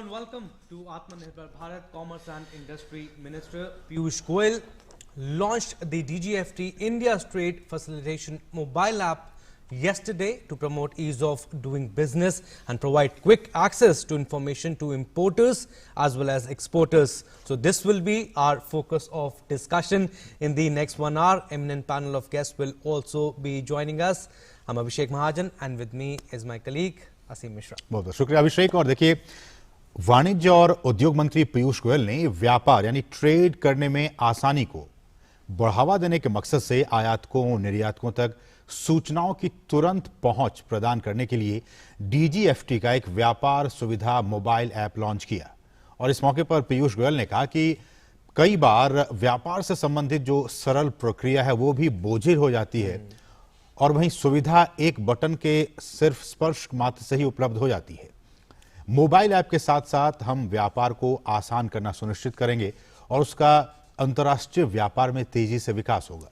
and welcome to Atmanirbhar Bharat. Commerce and Industry Minister Piyush Goyal launched the DGFT India Trade Facilitation mobile app yesterday to promote ease of doing business and provide quick access to information to importers as well as exporters. So this will be our focus of discussion in the next 1 hour. Eminent panel of guests will also be joining us. I'm Abhishek Mahajan and with me is my colleague असीम मिश्रा। बहुत बहुत शुक्रिया अभिषेक। और देखिए, वाणिज्य और उद्योग मंत्री पीयूष गोयल ने व्यापार यानी ट्रेड करने में आसानी को बढ़ावा देने के मकसद से आयातकों निर्यातकों तक सूचनाओं की तुरंत पहुंच प्रदान करने के लिए डीजीएफटी का एक व्यापार सुविधा मोबाइल ऐप लॉन्च किया। और इस मौके पर पीयूष गोयल ने कहा कि कई बार व्यापार से संबंधित जो सरल प्रक्रिया है वो भी बोझिल हो जाती है और वहीं सुविधा एक बटन के सिर्फ स्पर्श मात्र से ही उपलब्ध हो जाती है। मोबाइल ऐप के साथ साथ हम व्यापार को आसान करना सुनिश्चित करेंगे और उसका अंतर्राष्ट्रीय व्यापार में तेजी से विकास होगा।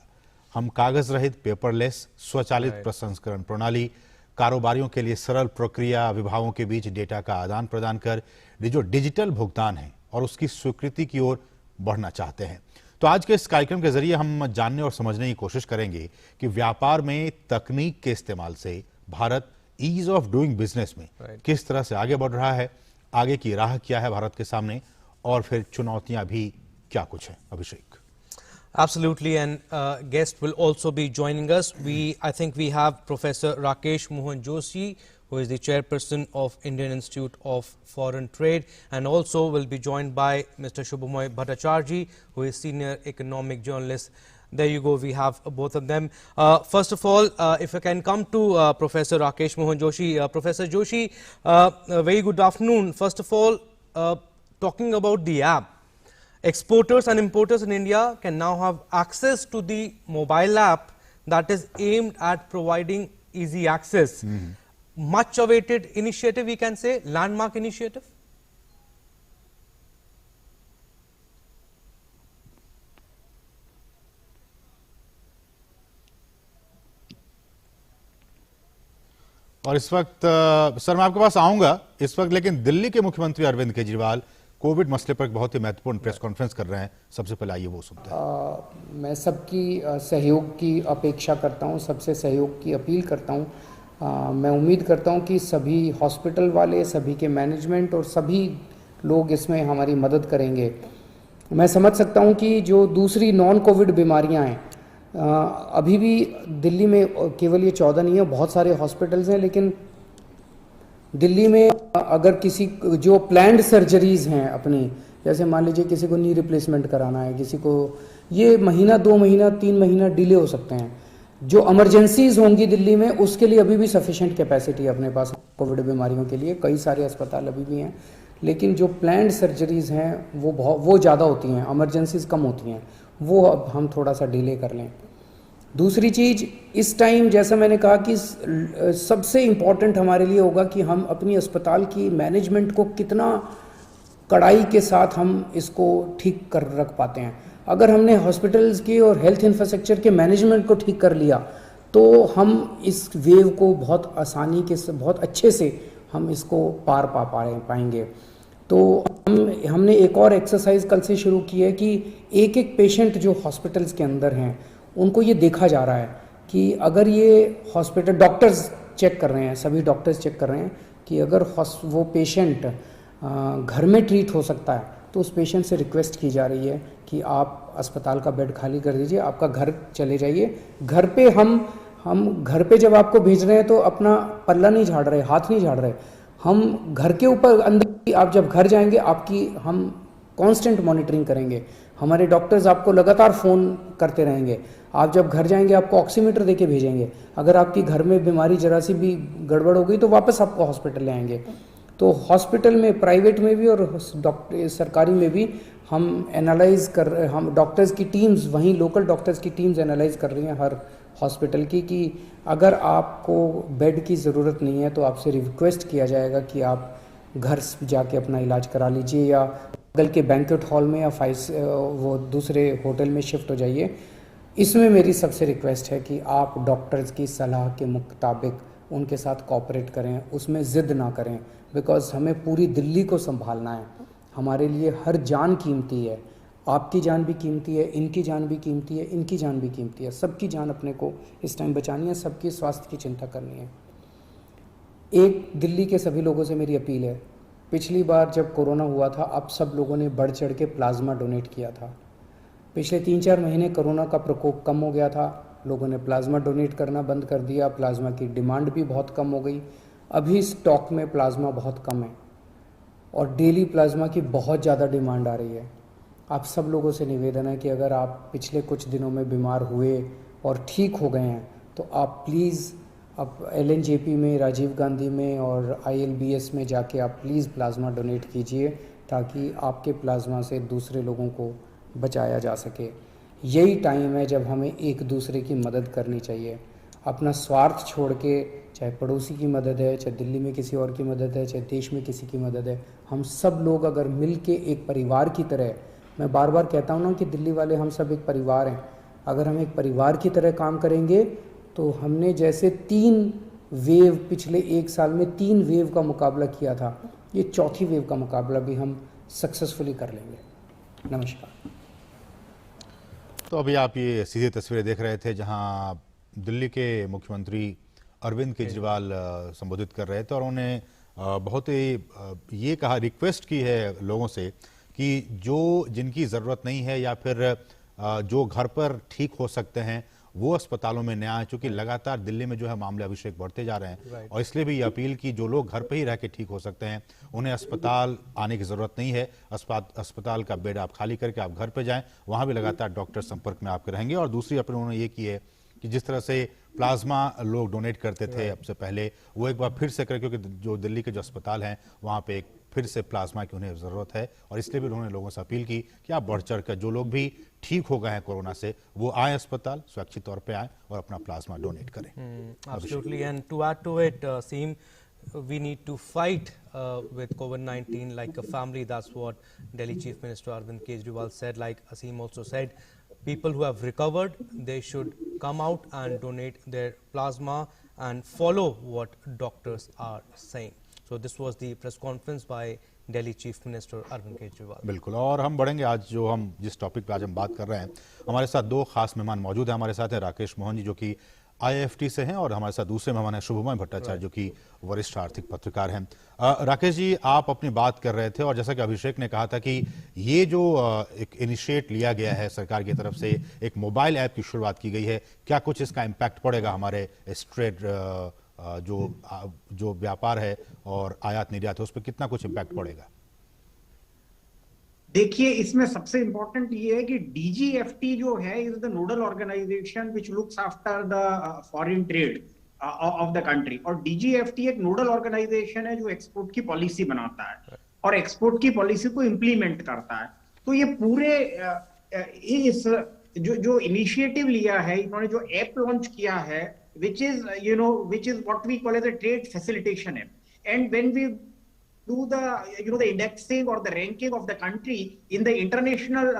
हम कागज रहित पेपरलेस स्वचालित प्रसंस्करण प्रणाली, कारोबारियों के लिए सरल प्रक्रिया, विभागों के बीच डेटा का आदान प्रदान कर जो डिजिटल भुगतान है और उसकी स्वीकृति की ओर बढ़ना चाहते हैं। तो आज के इस कार्यक्रम के जरिए हम जानने और समझने की कोशिश करेंगे कि व्यापार में तकनीक के इस्तेमाल से भारत ईज ऑफ डूइंग बिजनेस में किस तरह से आगे बढ़ रहा है, आगे की राह क्या है भारत के सामने और फिर चुनौतियां भी क्या कुछ हैं। अभिषेक। Absolutely, and guest will also be joining us. I think we have Professor Rakesh Mohan Joshi, who is the chairperson of Indian Institute of Foreign Trade, and also will be joined by Mr. Shubhamoy Bhattacharjee, who is senior economic journalist. There you go, we have both of them. First of all, if I can come to Professor Rakesh Mohan Joshi. Professor Joshi, very good afternoon. First of all, talking about the app, exporters and importers in India can now have access to the mobile app that is aimed at providing easy access. Much awaited initiative, we can say, landmark initiative. और इस वक्त sir मैं आपके पास आऊंगा इस वक्त, लेकिन दिल्ली के मुख्यमंत्री अरविंद केजरीवाल कोविड मसले पर एक बहुत ही महत्वपूर्ण प्रेस कॉन्फ्रेंस कर रहे हैं। सबसे पहले आइए वो सुनते हैं। मैं सबकी सहयोग की अपेक्षा करता हूं, सबसे सहयोग की अपील करता हूं। मैं उम्मीद करता हूं कि सभी हॉस्पिटल वाले, सभी के मैनेजमेंट और सभी लोग इसमें हमारी मदद करेंगे। मैं समझ सकता हूं कि जो दूसरी नॉन कोविड बीमारियां हैं, अभी भी दिल्ली में केवल ये 14 नहीं है, बहुत सारे हॉस्पिटल्स हैं, लेकिन दिल्ली में अगर किसी जो प्लान्ड सर्जरीज हैं अपनी, जैसे मान लीजिए किसी को नी रिप्लेसमेंट कराना है, किसी को, ये महीना 2 महीना 3 महीना डिले हो सकते हैं। जो इमरजेंसीज होंगी दिल्ली में, उसके लिए अभी भी सफिशिएंट कैपेसिटी अपने पास कोविड बीमारियों के लिए, कई सारे अस्पताल अभी भी हैं, लेकिन जो प्लान्ड सर्जरीज हैं वो ज़्यादा होती हैं, इमरजेंसीज कम होती हैं, वो अब हम थोड़ा सा डिले कर लें। दूसरी चीज़, इस टाइम जैसा मैंने कहा कि सबसे इम्पॉर्टेंट हमारे लिए होगा कि हम अपनी अस्पताल की मैनेजमेंट को कितना कड़ाई के साथ हम इसको ठीक कर रख पाते हैं। अगर हमने हॉस्पिटल्स की और हेल्थ इंफ्रास्ट्रक्चर के मैनेजमेंट को ठीक कर लिया तो हम इस वेव को बहुत आसानी के से, बहुत अच्छे से हम इसको पार पाएंगे। तो हमने एक और एक्सरसाइज कल से शुरू की है कि एक एक पेशेंट जो हॉस्पिटल्स के अंदर हैं उनको ये देखा जा रहा है कि अगर ये हॉस्पिटल, डॉक्टर्स चेक कर रहे हैं, सभी डॉक्टर्स चेक कर रहे हैं कि अगर वो पेशेंट घर में ट्रीट हो सकता है तो उस पेशेंट से रिक्वेस्ट की जा रही है कि आप अस्पताल का बेड खाली कर दीजिए, आपका घर चले जाइए। घर पे हम घर पे जब आपको भेज रहे हैं तो अपना पल्ला नहीं झाड़ रहे, हाथ नहीं झाड़ रहे, हम घर के ऊपर अंदर, आप जब घर जाएंगे आपकी हम कांस्टेंट मॉनिटरिंग करेंगे, हमारे डॉक्टर्स आपको लगातार फ़ोन करते रहेंगे। आप जब घर जाएंगे आपको ऑक्सीमीटर देके भेजेंगे, अगर आपकी घर में बीमारी जरा सी भी गड़बड़ हो गई तो वापस आपको हॉस्पिटल ले आएंगे। तो हॉस्पिटल में, प्राइवेट में भी और सरकारी में भी हम डॉक्टर्स की टीम्स, वहीं लोकल डॉक्टर्स की टीम्स एनालाइज कर रही हैं हर हॉस्पिटल की कि अगर आपको बेड की ज़रूरत नहीं है तो आपसे रिक्वेस्ट किया जाएगा कि आप घर जाके अपना इलाज करा लीजिए या बगल के बैंक्वेट हॉल में या वो दूसरे होटल में शिफ्ट हो जाइए। इसमें मेरी सबसे रिक्वेस्ट है कि आप डॉक्टर्स की सलाह के मुताबिक उनके साथ कॉपरेट करें, उसमें ज़िद ना करें, बिकॉज़ हमें पूरी दिल्ली को संभालना है। हमारे लिए हर जान कीमती है, आपकी जान भी कीमती है, इनकी जान भी कीमती है, इनकी जान भी कीमती है, सबकी जान अपने को इस टाइम बचानी है, सबकी स्वास्थ्य की चिंता करनी है। एक दिल्ली के सभी लोगों से मेरी अपील है, पिछली बार जब कोरोना हुआ था आप सब लोगों ने बढ़ चढ़ के प्लाज्मा डोनेट किया था। पिछले 3-4 महीने कोरोना का प्रकोप कम हो गया था, लोगों ने प्लाज्मा डोनेट करना बंद कर दिया, प्लाज्मा की डिमांड भी बहुत कम हो गई। अभी स्टॉक में प्लाज्मा बहुत कम है और डेली प्लाज्मा की बहुत ज़्यादा डिमांड आ रही है। आप सब लोगों से निवेदन है कि अगर आप पिछले कुछ दिनों में बीमार हुए और ठीक हो गए हैं तो आप प्लीज़ आप LNJP में, राजीव गांधी में और ILBS में जाके आप प्लीज़ प्लाज्मा डोनेट कीजिए, ताकि आपके प्लाज्मा से दूसरे लोगों को बचाया जा सके। यही टाइम है जब हमें एक दूसरे की मदद करनी चाहिए। अपना स्वार्थ छोड़ के, चाहे पड़ोसी की मदद है, चाहे दिल्ली में किसी और की मदद है, चाहे देश में किसी की मदद है, हम सब लोग अगर मिल के एक परिवार की तरह, मैं बार बार कहता हूँ ना कि दिल्ली वाले हम सब एक परिवार हैं, अगर हम एक परिवार की तरह काम करेंगे तो हमने जैसे 3 वेव पिछले 1 साल में 3 वेव का मुकाबला किया था, ये चौथी वेव का मुकाबला भी हम सक्सेसफुली कर लेंगे। नमस्कार। तो अभी आप ये सीधी तस्वीरें देख रहे थे जहां दिल्ली के मुख्यमंत्री अरविंद केजरीवाल संबोधित कर रहे थे और उन्होंने बहुत ही ये कहा, रिक्वेस्ट की है लोगों से कि जो जिनकी ज़रूरत नहीं है या फिर जो घर पर ठीक हो सकते हैं वो अस्पतालों में न आए, चूंकि लगातार दिल्ली में जो है मामले अभिषेक बढ़ते जा रहे हैं और इसलिए भी ये अपील की जो लोग घर पे ही रह के ठीक हो सकते हैं उन्हें अस्पताल आने की जरूरत नहीं है। अस्पताल का बेड आप खाली करके आप घर पे जाएं, वहां भी लगातार डॉक्टर संपर्क में आपके रहेंगे। और दूसरी अपील उन्होंने ये की है कि जिस तरह से प्लाज्मा लोग डोनेट करते थे अब से पहले, वो एक बार फिर से करें, क्योंकि जो दिल्ली के जो अस्पताल हैं वहाँ पे एक फिर से प्लाज्मा की उन्हें ज़रूरत है। और इसलिए भी उन्होंने लोगों से अपील की कि आप बढ़ चढ़ कर, जो लोग भी ठीक हो गए हैं कोरोना से, वो आए अस्पताल, सुरक्षित तौर पे आए और अपना प्लाज्मा डोनेट करें। Absolutely, and to add to it, Seem, we need to fight with COVID-19 like a family. That's what Delhi Chief Minister Arvind Kejriwal said. Like Aseem also said, people who have recovered, they should come out and donate their plasma and follow what doctors are saying. So this was the press conference by Delhi Chief Minister Arvind Kejriwal. बिल्कुल, और हम बढ़ेंगे आज जो हम जिस topic पे आज हम बात कर रहे हैं, हमारे साथ 2 खास मेहमान मौजूद हैं। हमारे साथ हैं राकेश मोहन जी जो कि IIFT से हैं और हमारे साथ दूसरे मेहमान हैं शुभमय भट्टाचार्य जो कि वरिष्ठ आर्थिक पत्रकार हैं। राकेश जी, आप अपनी बात कर रहे थे और जैसा कि अभिषेक ने कहा था कि ये जो एक इनिशिएट लिया गया है सरकार की तरफ से, एक मोबाइल ऐप की शुरुआत की गई है, क्या कुछ इसका इम्पैक्ट पड़ेगा हमारे ट्रेड जो व्यापार है और आयात निर्यात है, उस पर कितना कुछ इम्पैक्ट पड़ेगा? देखिए, इसमें सबसे इंपॉर्टेंट ये है कि DGFT जो है is the nodal organisation which looks after the foreign trade of the country. और DGFT एक नोडल ऑर्गेनाइजेशन है जो एक्सपोर्ट की पॉलिसी बनाता है और एक्सपोर्ट की पॉलिसी को इंप्लीमेंट करता है। तो ये पूरे इस जो इनिशिएटिव लिया है, इन्होंने जो ऐप लॉन्च किया है, which is what we call as a trade facilitation app. And when we do the indexing or the ranking of the country in the international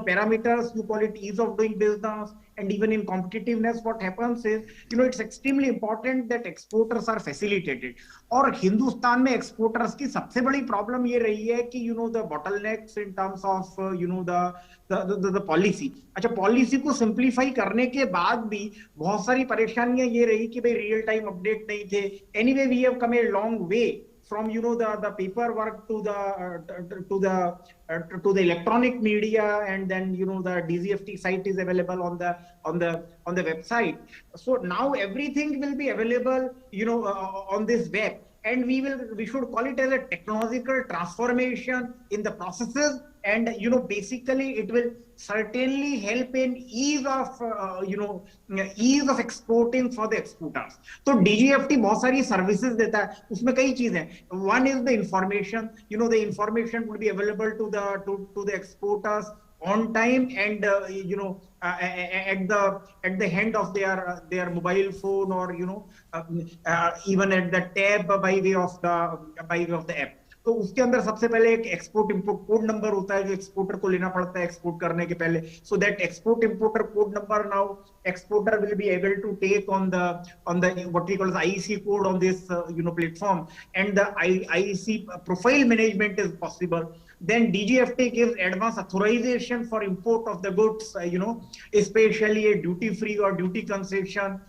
parameters, you call it ease of doing business, and even in competitiveness, what happens is it's extremely important that exporters are facilitated. और हिंदुस्तान में exporters की सबसे बड़ी problem ये रही है कि the bottlenecks in terms of the policy. अच्छा, पॉलिसी को सिंप्लीफाई करने के बाद भी बहुत सारी परेशानियां ये रही कि भाई रियल टाइम अपडेट नहीं थे। Anyway, we have come a long way from the paperwork to the electronic media, and then the DGFT site is available on the website. So now everything will be available on this web, and we should call it as a technological transformation in the processes, and basically it will certainly help in ease of exporting for the exporters. तो DGFT बहुत सारी services देता है, उसमें कई चीजें। One is the information, the information would be available to the exporters on time, and at the hand of their mobile phone, or even at the tab by way of the app. तो उसके अंदर सबसे पहले एक export import code number होता है जो exporter को लेना पड़ता है एक्सपोर्ट करने के पहले. So that export importer code number, now exporter will be able to take on the what we call as IEC code on this platform, and the IEC profile management is possible. Then DGFT gives advance authorization for import of the goods, especially a duty free or duty concession.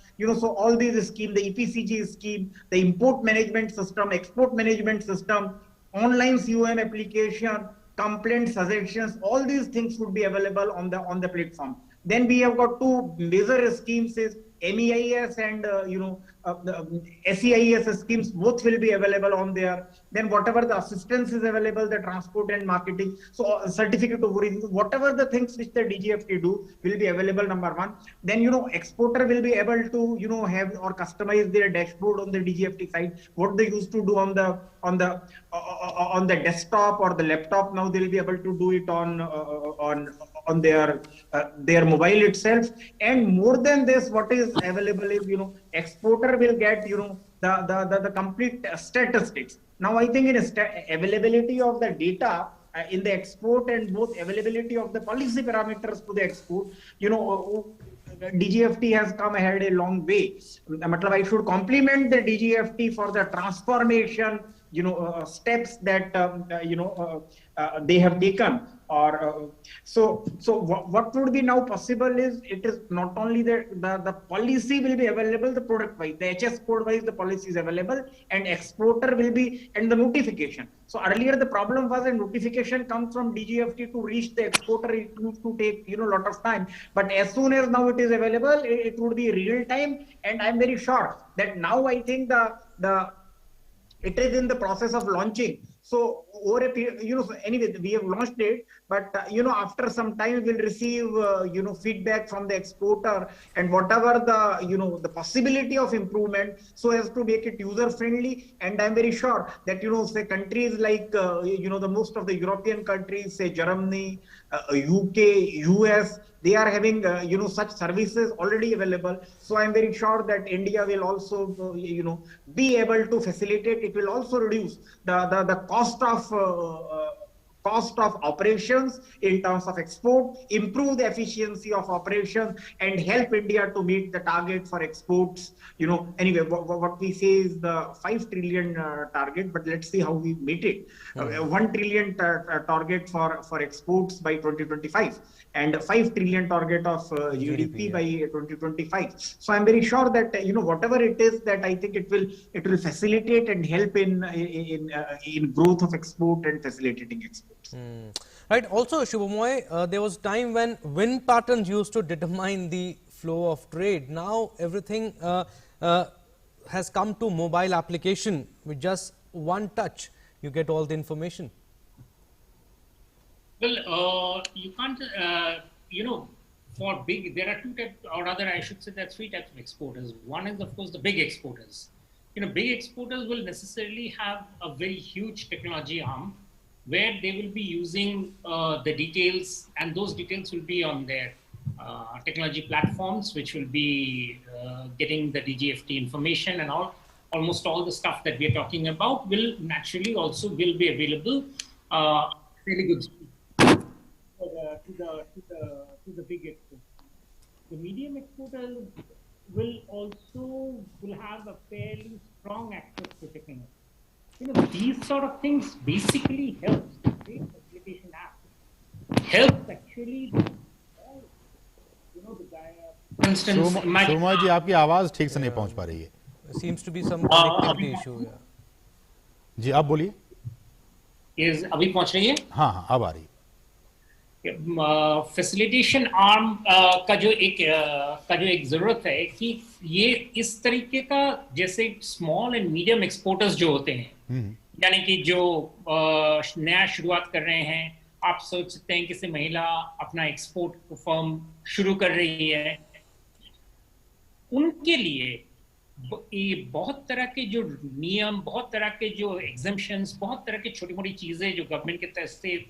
So all these scheme, the EPCG scheme, the import management system, export management system, online COM application, complaint suggestions, all these things would be available on the platform. Then we have got two major schemes, is MEIS and SEIS schemes, both will be available on there. Then whatever the assistance is available, the transport and marketing, so certificate of origin, whatever the things which the DGFT do will be available, number one. Then exporter will be able to have or customize their dashboard on the DGFT side, what they used to do on the desktop or the laptop. Now they will be able to do it on their mobile itself. And more than this, what is available is exporter will get the complete statistics. Now I think in availability of the data in the export and both availability of the policy parameters to the export, DGFT has come ahead a long way. I should compliment the DGFT for the transformation steps that they have taken. Or so what would be now possible is, it is not only the policy will be available, the product wise, the HS code wise, the policy is available, and exporter will be, and the notification. So earlier the problem was a notification comes from DGFT to reach the exporter, it used to take lot of time. But as soon as now it is available, it would be real time, and I'm very sure that now I think it is in the process of launching. So over a period, so anyway, we have launched it, but after some time we'll receive feedback from the exporter, and whatever the the possibility of improvement, so as to make it user friendly. And I'm very sure that say countries like the most of the European countries, say Germany, UK, US, they are having such services already available. So I'm very sure that India will also be able to facilitate. It will also reduce the cost of operations in terms of export, improve the efficiency of operations, and help India to meet the target for exports. Anyway, what we say is the 5 trillion target, but let's see how we meet it. 1 trillion target for exports by 2025, and 5 trillion target of GDP by 2025. So I'm very sure that whatever it is, that I think it will facilitate and help in growth of export and facilitating exports. Right. Also, Shubhamoy, there was time when wind patterns used to determine the flow of trade. Now everything has come to mobile application. With just one touch, you get all the information. Well, you can't, for big, there are two types, or rather I should say there are three types of exporters. One is, of course, the big exporters. Big exporters will necessarily have a very huge technology arm, where they will be using the details, and those details will be on their technology platforms, which will be getting the DGFT information, and almost all the stuff that we are talking about will naturally also will be available really good to the big exporters. The medium exporters will have a fairly strong access to technology. These sort of things basically helps the trade facilitation app. Helps actually the guy, for instance, Soma ji, आपकी आवाज ठीक से नहीं पहुंच पा रही है. Seems to be some connectivity issue. जी, आप बोलिए. अभी पहुंच रही है? हाँ, अब आ रही है. फैसिलिटेशन आर्म का जो एक जरूरत है कि ये इस तरीके का, जैसे स्मॉल एंड मीडियम एक्सपोर्टर्स जो होते हैं, यानी कि जो नया शुरुआत कर रहे हैं, आप सोच सकते हैं कि महिला अपना एक्सपोर्ट फर्म शुरू कर रही है, उनके लिए ये बहुत तरह के जो नियम, बहुत तरह के जो एग्जम्पशंस, बहुत तरह की छोटी मोटी चीजें जो गवर्नमेंट के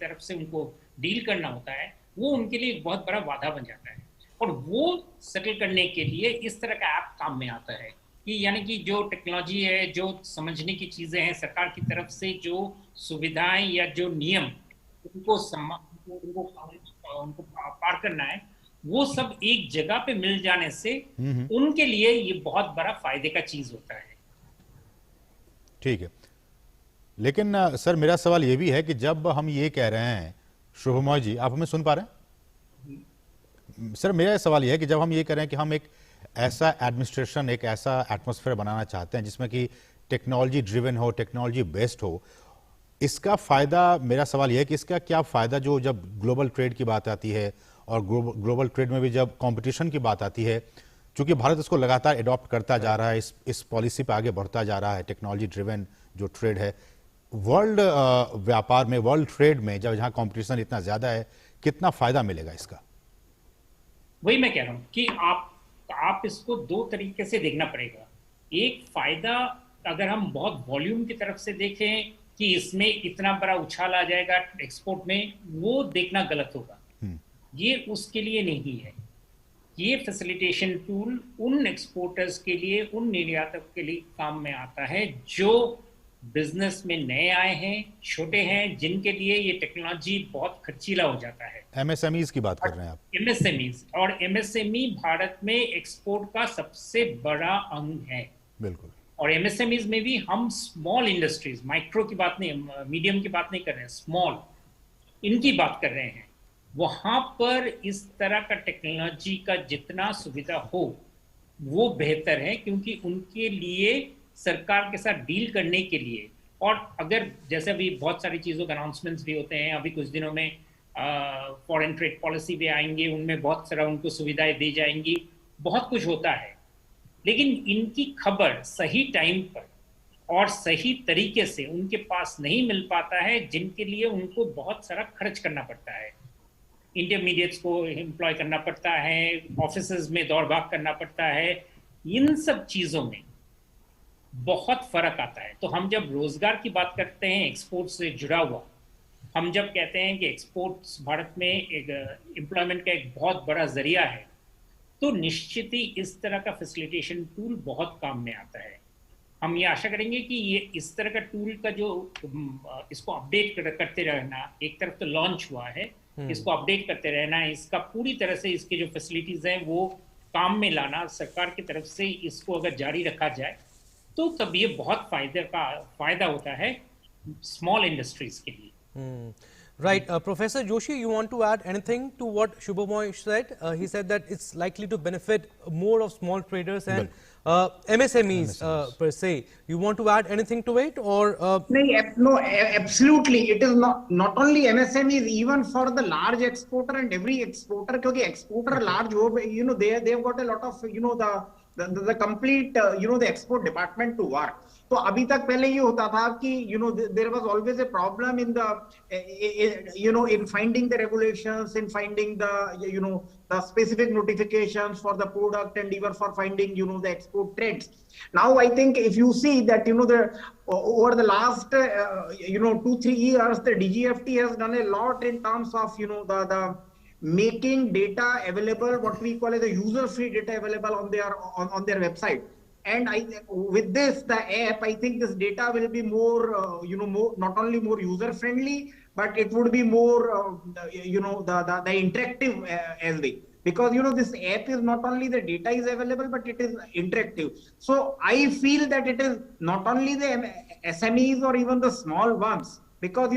तरफ से उनको डील करना होता है, वो उनके लिए एक बहुत बड़ा बाधा बन जाता है. और वो सेटल करने के लिए इस तरह का ऐप काम में आता है. कि यानी कि जो टेक्नोलॉजी है, जो समझने की चीजें हैं सरकार की तरफ से, जो सुविधाएं या जो नियम उनको पार करना है, वो सब एक जगह पे मिल जाने से उनके लिए ये बहुत बड़ा फायदे का चीज होता है। ठीक है, लेकिन सर मेरा सवाल ये भी है कि जब हम ये कह रहे हैं, शुभमोय जी आप हमें सुन पा रहे हैं? सर मेरा सवाल ये है कि जब हम ये कह रहे हैं कि हम एक ऐसा एडमिनिस्ट्रेशन, एक ऐसा एटमॉस्फेयर बनाना चाहते हैं जिसमें कि टेक्नोलॉजी ड्रिवन हो, टेक्नोलॉजी बेस्ड हो, इसका फायदा, मेरा सवाल यह है कि इसका क्या फायदा जो जब ग्लोबल ट्रेड की बात आती है और ग्लोबल ट्रेड में भी जब कंपटीशन की बात आती है, चूंकि भारत इसको लगातार एडॉप्ट करता जा रहा है, इस पॉलिसी पे आगे बढ़ता जा रहा है, टेक्नोलॉजी ड्रिवन जो ट्रेड है, वर्ल्ड व्यापार में, वर्ल्ड ट्रेड में जब जहां कंपटीशन इतना ज्यादा है, कितना फायदा मिलेगा इसका? वही मैं कह रहा हूं कि आप इसको दो तरीके से देखना पड़ेगा। एक फायदा अगर हम बहुत वॉल्यूम की तरफ से देखें कि इसमें इतना बड़ा उछाल आ जाएगा एक्सपोर्ट में, वो देखना गलत होगा। ये उसके लिए नहीं है। ये फैसिलिटेशन टूल उन एक्सपोर्टर्स के लिए, उन निर्यातक के लिए काम में आता है जो बिजनेस में नए आए हैं, छोटे हैं, जिनके लिए ये टेक्नोलॉजी बहुत खर्चीला हो जाता है। एमएसएमईज की बात कर रहे हैं आप? एमएसएमईज, और एमएसएमई भारत में एक्सपोर्ट का सबसे बड़ा अंग है। बिल्कुल। और एमएसएमईज में भी हम स्मॉल इंडस्ट्रीज, माइक्रो की बात नहीं, मीडियम की बात नहीं कर रहे हैं, स्मॉल, इनकी बात कर रहे हैं। वहां पर इस तरह का टेक्नोलॉजी का जितना सुविधा हो वो बेहतर है, क्योंकि उनके लिए सरकार के साथ डील करने के लिए, और अगर जैसे अभी बहुत सारी चीज़ों के अनाउंसमेंट्स भी होते हैं, अभी कुछ दिनों में फॉरेन ट्रेड पॉलिसी भी आएंगे, उनमें बहुत सारा उनको सुविधाएं दी जाएंगी, बहुत कुछ होता है, लेकिन इनकी खबर सही टाइम पर और सही तरीके से उनके पास नहीं मिल पाता है, जिनके लिए उनको बहुत सारा खर्च करना पड़ता है। इंटरमीडिएट्स को एम्प्लॉय करना पड़ता है, ऑफिसेज में दौड़ भाग करना पड़ता है, इन सब चीज़ों में बहुत फर्क आता है। तो हम जब रोजगार की बात करते हैं एक्सपोर्ट से जुड़ा हुआ, हम जब कहते हैं कि एक्सपोर्ट्स भारत में एक एम्प्लॉयमेंट का एक बहुत बड़ा जरिया है, तो निश्चित ही इस तरह का फैसिलिटेशन टूल बहुत काम में आता है। हम ये आशा करेंगे कि ये इस तरह का टूल का जो इसको अपडेट करते रहना, एक तरफ तो लॉन्च हुआ है, इसको अपडेट करते रहना, इसका पूरी तरह से इसके जो फैसिलिटीज हैं वो काम में लाना, सरकार की तरफ से इसको अगर जारी रखा जाए तो तब ये बहुत फायदा होता है स्मॉल इंडस्ट्रीज के लिए। Right. Professor Joshi, you want to add anything to what Shubhamoy said? He said that it's likely to benefit more of small traders and MSMEs per se. You want to add anything to it, or? No, absolutely. It is not only MSMEs, even for the large exporter and every exporter, because exporter large, they have got a lot of, the complete, the export department to work. तो अभी तक पहले ये होता था कि there was always a problem in the in finding the regulations, in finding the the specific notifications for the product, and even for finding the export trends. Now I think if you see that over the last 2-3 years, the DGFT has done a lot in terms of the making data available, what we call as a user-free data available on their website. And with this, the app, I think this data will be more, not only more user-friendly, but it would be more, the interactive as well. Because, this app is not only the data is available, but it is interactive. So I feel that it is not only the SMEs or even the small ones, because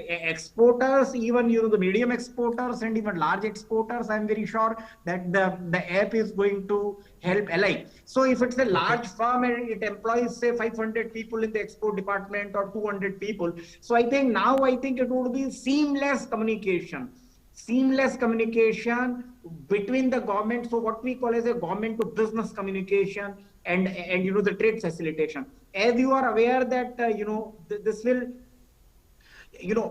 exporters, even the medium exporters and even large exporters, I'm very sure that the app is going to help alike. So if it's a large firm and it employs say 500 people in the export department or 200 people, so I think it would be seamless communication between the government. So what we call as a government to business communication and the trade facilitation. As you are aware that this will,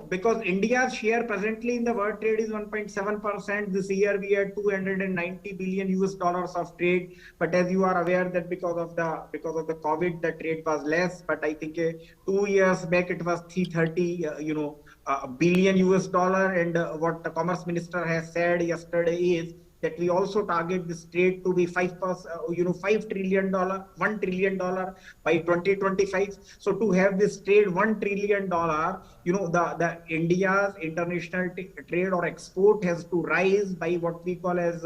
because India's share presently in the world trade is 1.7%. This year we had $290 billion of trade. But as you are aware that because of the COVID, the trade was less. But I think 2 years back it was 330 billion US dollar. And what the Commerce Minister has said yesterday is that we also target this trade to be 5%, $5 trillion, $1 trillion by 2025. So to have this trade $1 trillion, the India's international trade or export has to rise by what we call as,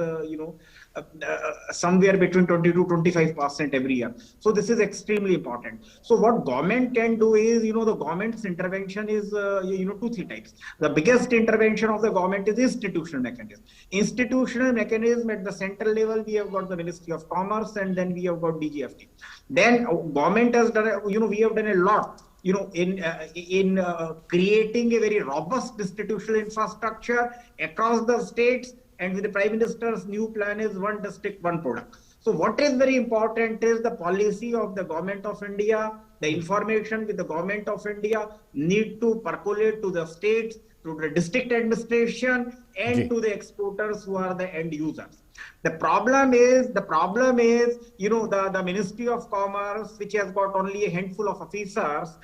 somewhere between 20 to 25% every year. So this is extremely important. So what government can do is, the government's intervention is, 2-3 types. The biggest intervention of the government is institutional mechanism. Institutional mechanism at the central level, we have got the Ministry of Commerce, and then we have got DGFT. Then government has done, we have done a lot, in creating a very robust institutional infrastructure across the states. And with the Prime Minister's new plan is one district, one product. So what is very important is the policy of the Government of India, the information with the Government of India need to percolate to the states, to the district administration, and to the exporters who are the end users. The problem is, the Ministry of Commerce, which has got only a handful of officers,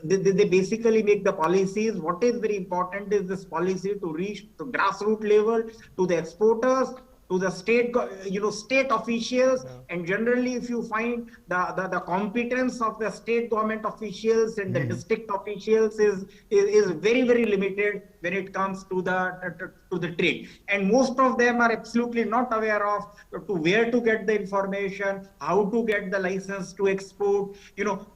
they basically make the policies. What is very important is this policy to reach the grassroots level, to the exporters, to the state, state officials, and generally, if you find the competence of the state government officials and the district officials is very, very limited when it comes to the trade, and most of them are absolutely not aware of to where to get the information, how to get the license to export,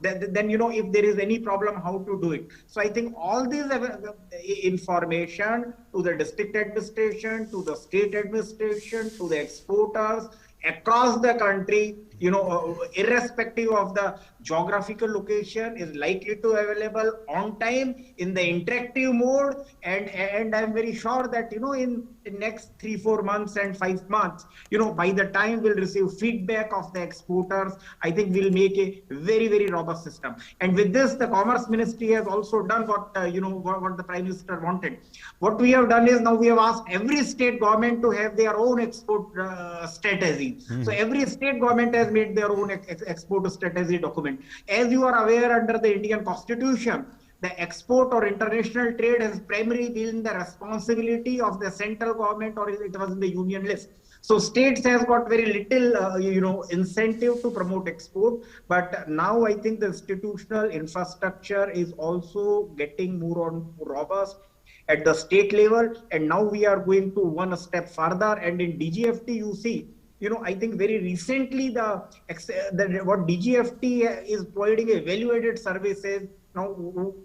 then if there is any problem, how to do it. So I think all these information to the district administration, to the state administration, to the exporters across the country, irrespective of the geographical location, is likely to available on time in the interactive mode, and I'm very sure that in the next 3-4 months and 5 months, by the time we'll receive feedback of the exporters, I think we'll make a very, very robust system. And with this, the Commerce Ministry has also done what what the Prime Minister wanted. What we have done is, now we have asked every state government to have their own export strategy. So every state government has made their own export strategy document. As you are aware, under the Indian Constitution, the export or international trade has primarily been the responsibility of the central government, or it was in the union list. So states has got very little, incentive to promote export. But now I think the institutional infrastructure is also getting more robust at the state level. And now we are going to one step further. And in DGFT, you see, I think very recently what DGFT is providing a value-added services. Now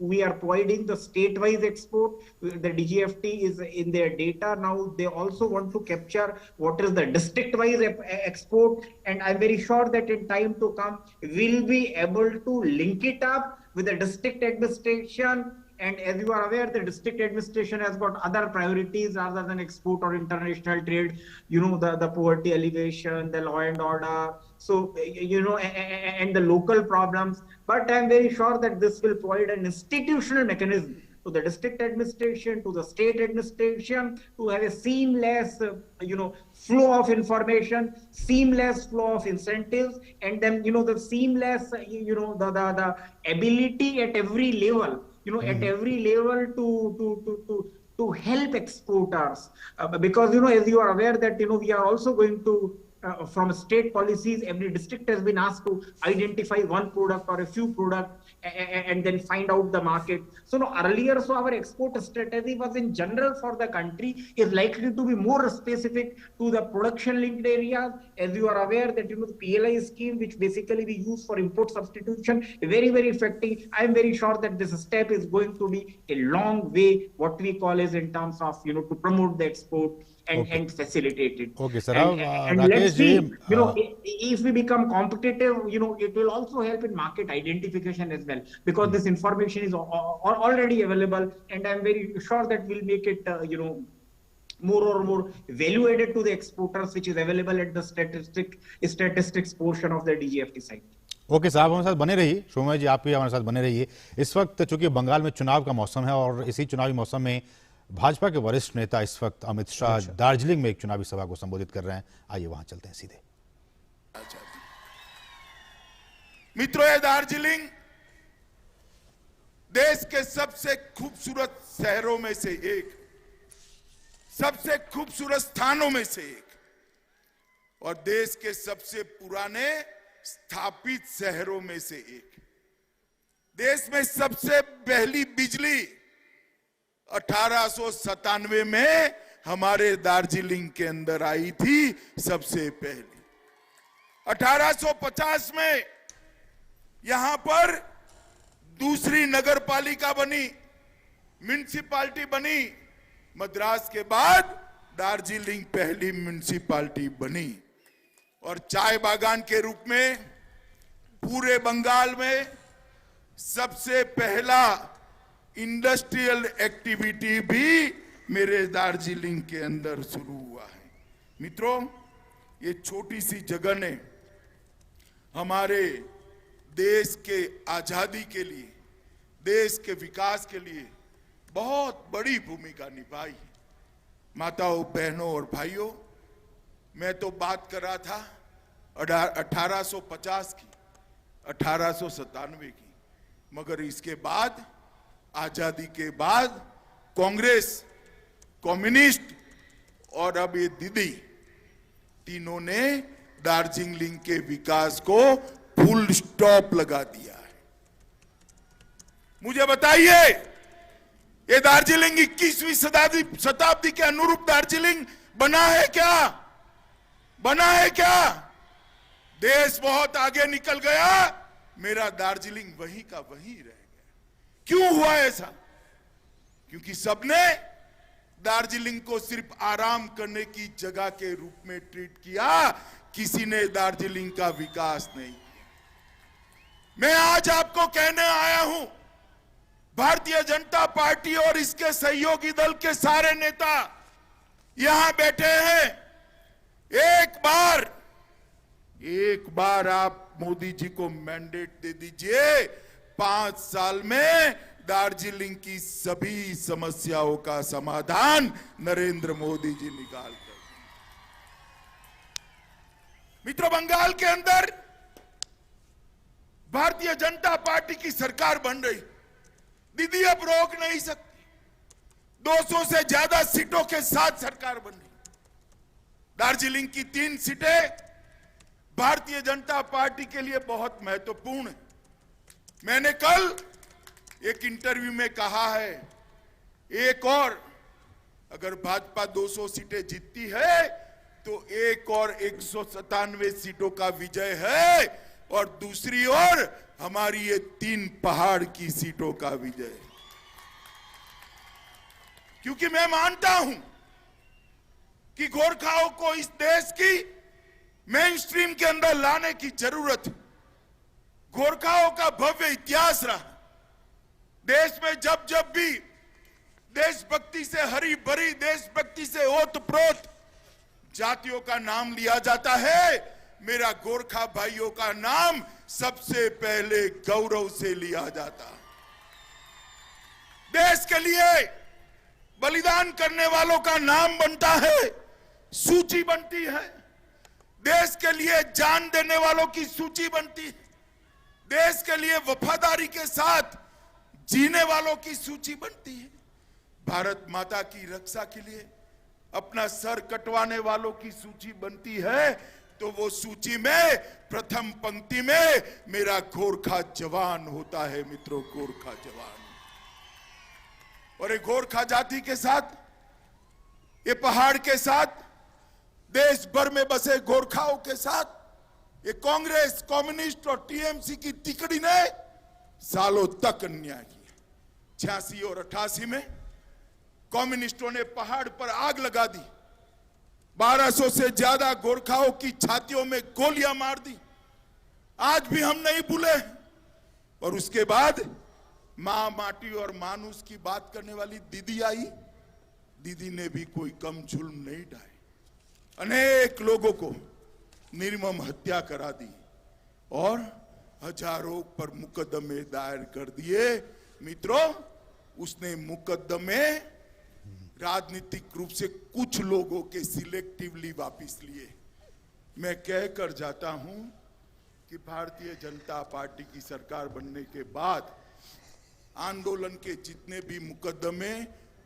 we are providing the state-wise export. The DGFT is in their data. Now they also want to capture what is the district-wise export. And I'm very sure that in time to come, we'll be able to link it up with the district administration. And as you are aware, the district administration has got other priorities other than export or international trade, the poverty alleviation, the law and order, so, and the local problems. But I'm very sure that this will provide an institutional mechanism to the district administration, to the state administration, to have a seamless, flow of information, seamless flow of incentives, and then, the seamless, the ability at every level, at every level to help exporters, because as you are aware that we are also going to from state policies, every district has been asked to identify one product or a few products and then find out the market. So earlier, our export strategy was in general for the country, is likely to be more specific to the production linked areas. As you are aware that the PLI scheme, which basically we use for import substitution, very, very effective. I am very sure that this step is going to be a long way, what we call is in terms of to promote the export and facilitate it. Okay, sir. And let's see, if we become competitive, it will also help in market identification as well, because this information is already available, and I'm very sure that we'll make it, more value added to the exporters, which is available at the statistics portion of the DGFT site. Okay साहब, हमारे साथ बने रहिए। शोमय जी, आप भी हमारे साथ बने रहिए। इस वक्त चूंकि बंगाल में चुनाव का मौसम है और इसी चुनावी मौसम में भाजपा के वरिष्ठ नेता इस वक्त अमित शाह दार्जिलिंग में एक चुनावी सभा को संबोधित कर रहे हैं। आइए वहां चलते हैं सीधे। मित्रों, ये दार्जिलिंग देश के सबसे खूबसूरत शहरों में से एक, सबसे खूबसूरत स्थानों में से एक, और देश के सबसे पुराने स्थापित शहरों में से एक। देश में सबसे पहली बिजली 1897 में हमारे दार्जिलिंग के अंदर आई थी सबसे पहली। 1850 में यहां पर दूसरी नगर पालिका बनी, म्युनिसिपैलिटी बनी। मद्रास के बाद दार्जिलिंग पहली म्युनिसिपैलिटी बनी और चाय बागान के रूप में पूरे बंगाल में सबसे पहला इंडस्ट्रियल एक्टिविटी भी मेरे दार्जिलिंग के अंदर शुरू हुआ है। मित्रों, ये छोटी सी जगह ने हमारे देश के आजादी के लिए, देश के विकास के लिए बहुत बड़ी भूमिका निभाई। माताओं, बहनों और भाइयों, मैं तो बात कर रहा था 1850 की, 1897 की, मगर इसके बाद, आजादी के बाद कांग्रेस, कम्युनिस्ट और अब ये दीदी, तीनों ने दार्जिलिंग के विकास को फुल स्टॉप लगा दिया है। मुझे बताइए, ये दार्जिलिंग 21वीं शताब्दी के अनुरूप दार्जिलिंग बना है क्या? बना है क्या? देश बहुत आगे निकल गया, मेरा दार्जिलिंग वहीं का वहीं रह गया। क्यों हुआ ऐसा? क्योंकि सबने दार्जिलिंग को सिर्फ आराम करने की जगह के रूप में ट्रीट किया, किसी ने दार्जिलिंग का विकास नहीं किया। मैं आज आपको कहने आया हूं, भारतीय जनता पार्टी और इसके सहयोगी दल के सारे नेता यहां बैठे हैं। एक बार आप मोदी जी को मैंडेट दे दीजिए, 5 साल में दार्जिलिंग की सभी समस्याओं का समाधान नरेंद्र मोदी जी निकाल कर। मित्रों, बंगाल के अंदर भारतीय जनता पार्टी की सरकार बन रही, दीदी अब रोक नहीं सकती। 200 से ज्यादा सीटों के साथ सरकार बन रही। दार्जिलिंग की 3 सीटें भारतीय जनता पार्टी के लिए बहुत महत्वपूर्ण है। मैंने कल एक इंटरव्यू में कहा है, एक और अगर भाजपा 200 सीटें जीतती है तो एक और 197 सीटों का विजय है, और दूसरी ओर हमारी ये 3 पहाड़ की सीटों का विजय। क्योंकि मैं मानता हूं कि गोरखाओं को इस देश की मेन स्ट्रीम के अंदर लाने की जरूरत है। गोरखाओं का भव्य इतिहास रहा। देश में जब जब भी देशभक्ति से हरी भरी, देशभक्ति से ओतप्रोत जातियों का नाम लिया जाता है, मेरा गोरखा भाइयों का नाम सबसे पहले गौरव से लिया जाता। देश के लिए बलिदान करने वालों का नाम बनता है, सूची बनती है। देश के लिए जान देने वालों की सूची बनती है। देश के लिए वफादारी के साथ जीने वालों की सूची बनती है। भारत माता की रक्षा के लिए अपना सर कटवाने वालों की सूची बनती है, तो वो सूची में प्रथम पंक्ति में मेरा गोरखा जवान होता है। मित्रों, गोरखा जवान। और एक गोरखा जाति के साथ, ये पहाड़ के साथ, देश भर में बसे गोरखाओं के साथ ये कांग्रेस, कम्युनिस्ट और टीएमसी की तिकड़ी ने सालों तक अन्याय किया। 86 और 88 में कम्युनिस्टों ने पहाड़ पर आग लगा दी, 1200 से ज्यादा गोरखाओं की छातियों में गोलियां मार दी। आज भी हम नहीं भूले। और उसके बाद मां माटी और मानुष की बात करने वाली दीदी आई। दीदी ने भी कोई कम जुल्म नहीं ढाए, अनेक लोगों को निर्मम हत्या करा दी और हजारों पर मुकदमे दायर कर दिए। मित्रों, उसने मुकदमे राजनीतिक रूप से कुछ लोगों के सिलेक्टिवली वापस लिए। मैं कह कर जाता हूं कि भारतीय जनता पार्टी की सरकार बनने के बाद आंदोलन के जितने भी मुकदमे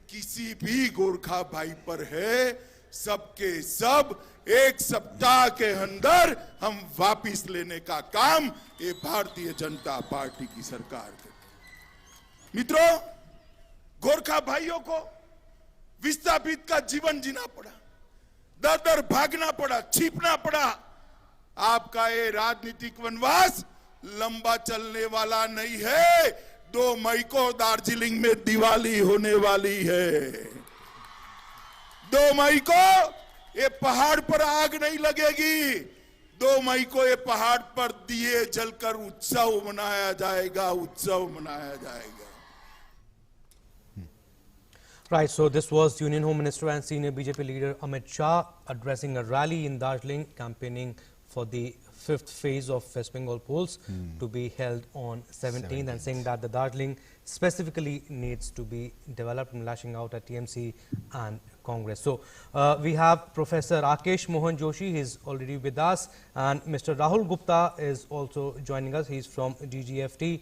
किसी भी गोरखा भाई पर है, सबके सब एक सप्ताह के अंदर हम वापिस लेने का काम ये भारतीय जनता पार्टी की सरकार करती। मित्रों, गोरखा भाइयों को विस्थापित का जीवन जीना पड़ा, दर दर भागना पड़ा, छिपना पड़ा। आपका ये राजनीतिक वनवास लंबा चलने वाला नहीं है। 2 मई को दार्जिलिंग में दिवाली होने वाली है। 2 मई को ये पहाड़ पर आग नहीं लगेगी। 2 मई को ये पहाड़ पर दिए जलकर उत्सव मनाया जाएगा, उत्सव मनाया जाएगा। Right, so this was Union Home Minister and senior BJP leader Amit Shah addressing a rally in Darjeeling, campaigning for the 5th phase of West Bengal polls to be held on 17th, and saying that the Darjeeling specifically needs to be developed, and lashing out at TMC and Congress. So we have Professor Rakesh Mohan Joshi, he is already with us, and Mr. Rahul Gupta is also joining us. He is from DGFT.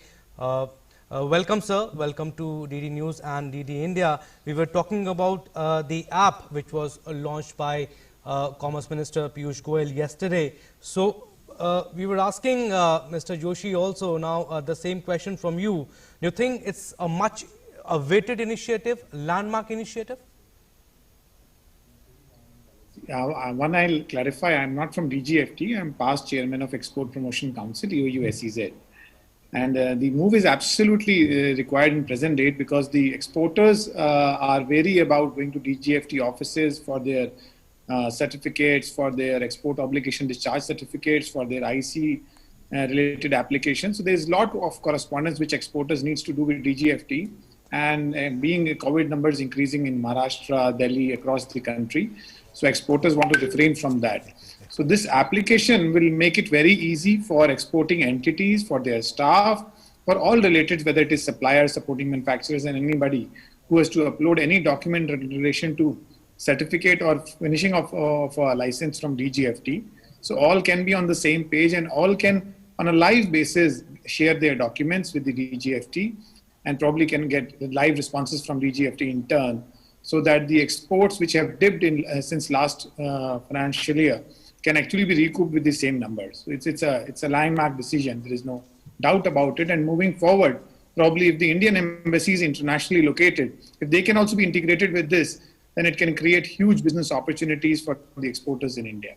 Welcome, sir. Welcome to DD News and DD India. We were talking about the app which was launched by Commerce Minister Piyush Goyal yesterday. So we were asking Mr. Joshi also now the same question from you. Do you think it's a much awaited initiative, landmark initiative? One, I'll clarify, I'm not from DGFT. I'm past chairman of Export Promotion Council, EOU-SEZ. And the move is absolutely required in present date, because the exporters are wary about going to DGFT offices for their certificates, for their export obligation discharge certificates, for their IC related applications. So there's a lot of correspondence which exporters needs to do with DGFT, and being COVID numbers increasing in Maharashtra, Delhi, across the country. So exporters want to refrain from that. So this application will make it very easy for exporting entities, for their staff, for all related, whether it is suppliers, supporting manufacturers, and anybody who has to upload any document in relation to certificate or finishing of a license from DGFT. So all can be on the same page, and all can on a live basis share their documents with the DGFT, and probably can get live responses from DGFT in turn, so that the exports which have dipped in since last financial year can actually be recouped with the same numbers. So it's a landmark decision. There is no doubt about it. And moving forward, probably if the Indian embassy is internationally located, if they can also be integrated with this, then it can create huge business opportunities for the exporters in India.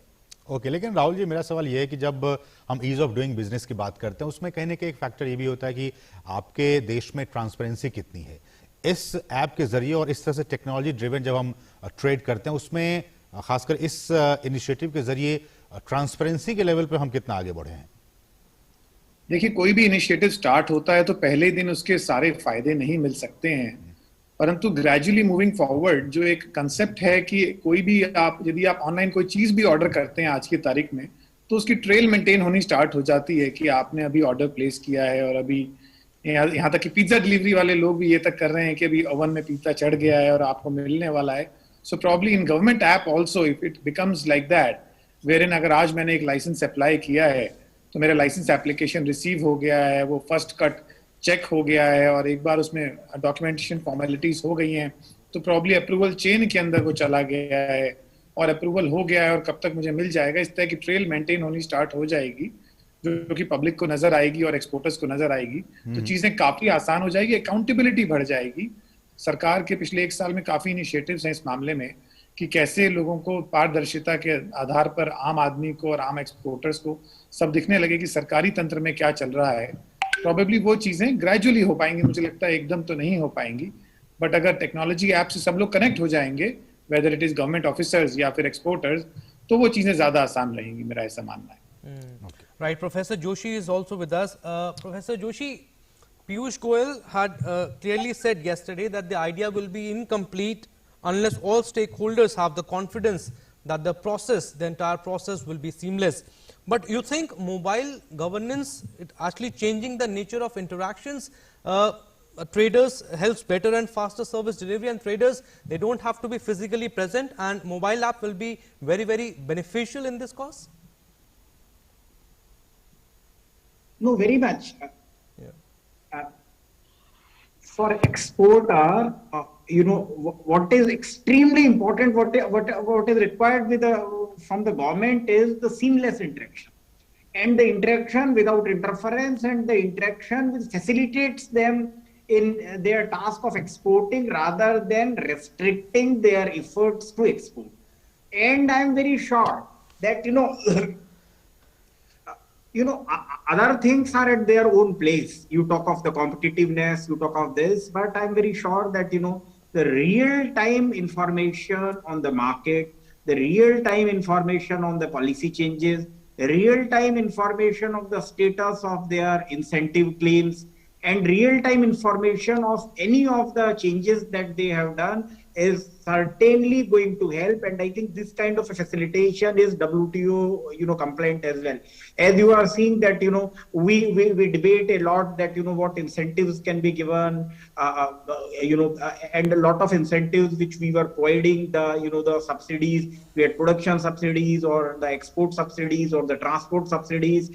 Okay लेकिन राहुल जी, मेरा सवाल ये है कि जब हम ease of doing business की बात करते हैं, उसमें कहीं ना कहीं एक फैक्टर ये भी होता है कि आपके देश में ट्रांसपेरेंसी कितनी है। इस ऐप के जरिए और इस तरह से टेक्नोलॉजी ड्रिवन जब हम ट्रेड करते हैं, उसमें खासकर इस इनिशिएटिव के जरिए ट्रांसपेरेंसी के लेवल पर हम कितना आगे बढ़े हैं? देखिए, कोई भी इनिशिएटिव स्टार्ट होता है तो पहले दिन उसके सारे फायदे नहीं मिल सकते हैं, परंतु ग्रेजुअली मूविंग फॉरवर्ड जो एक कंसेप्ट है कि कोई भी यदि आप ऑनलाइन कोई चीज भी ऑर्डर करते हैं आज की तारीख में, तो उसकी ट्रेल मेंटेन होनी स्टार्ट हो जाती है कि आपने अभी ऑर्डर प्लेस किया है, और अभी यहाँ तक कि पिज्जा डिलीवरी वाले लोग भी ये तक कर रहे हैं कि अभी ओवन में पिज्जा चढ़ गया है और आपको मिलने वाला है। So probably in government app also if it becomes like that, where in अगर आज मैंने एक लाइसेंस अप्लाई किया है तो मेरा लाइसेंस एप्लीकेशन रिसीव हो गया है, वो फर्स्ट कट चेक हो गया है, और एक बार उसमें डॉक्यूमेंटेशन फॉर्मेलिटीज हो गई हैं, तो प्रॉब्ली अप्रूवल चेन के अंदर वो चला गया है और अप्रूवल हो गया है, और कब तक मुझे मिल जाएगा, इस तरह की ट्रेल मेंटेन होनी स्टार्ट हो जाएगी, जो कि पब्लिक को नजर आएगी और एक्सपोर्टर्स को नजर आएगी, तो चीजें काफी आसान हो जाएगी, अकाउंटेबिलिटी बढ़ जाएगी। सरकार के पिछले 1 साल में काफी इनिशिएटिव्स हैं इस मामले में कि कैसे लोगों को पारदर्शिता के आधार पर आम आदमी को और आम एक्सपोर्टर्स को सब दिखने लगे कि सरकारी तंत्र में क्या चल रहा है। प्रोबेबली वो चीजें ग्रेजुअली हो पाएंगी, मुझे लगता है एकदम तो नहीं हो पाएंगी, बट अगर टेक्नोलॉजी ऐप से सब लोग कनेक्ट हो जाएंगे, whether it is government officers या फिर एक्सपोर्टर्स, तो वो चीजें ज्यादा आसान रहेंगी, मेरा ऐसा मानना है। Right, Professor Joshi is also with us. Professor Joshi, Piyush Goyal had clearly said yesterday that the idea will be incomplete unless all stakeholders have the confidence that the process, the entire process will be seamless. But you think mobile governance, it actually changing the nature of interactions, traders helps better and faster service delivery, and traders, they don't have to be physically present, and mobile app will be very, very beneficial in this cause? No, very much. For exporter, what is extremely important, what is required from the government is the seamless interaction, and the interaction without interference, and the interaction which facilitates them in their task of exporting rather than restricting their efforts to export. And I'm very sure that other things are at their own place. You talk of the competitiveness, you talk of this, but I'm very sure that the real-time information on the market, the real-time information on the policy changes, real-time information of the status of their incentive claims, and real-time information of any of the changes that they have done is certainly going to help. And I think this kind of a facilitation is WTO compliant as well. As you are seeing that we debate a lot that what incentives can be given, and a lot of incentives which we were providing, the subsidies, we had production subsidies or the export subsidies or the transport subsidies.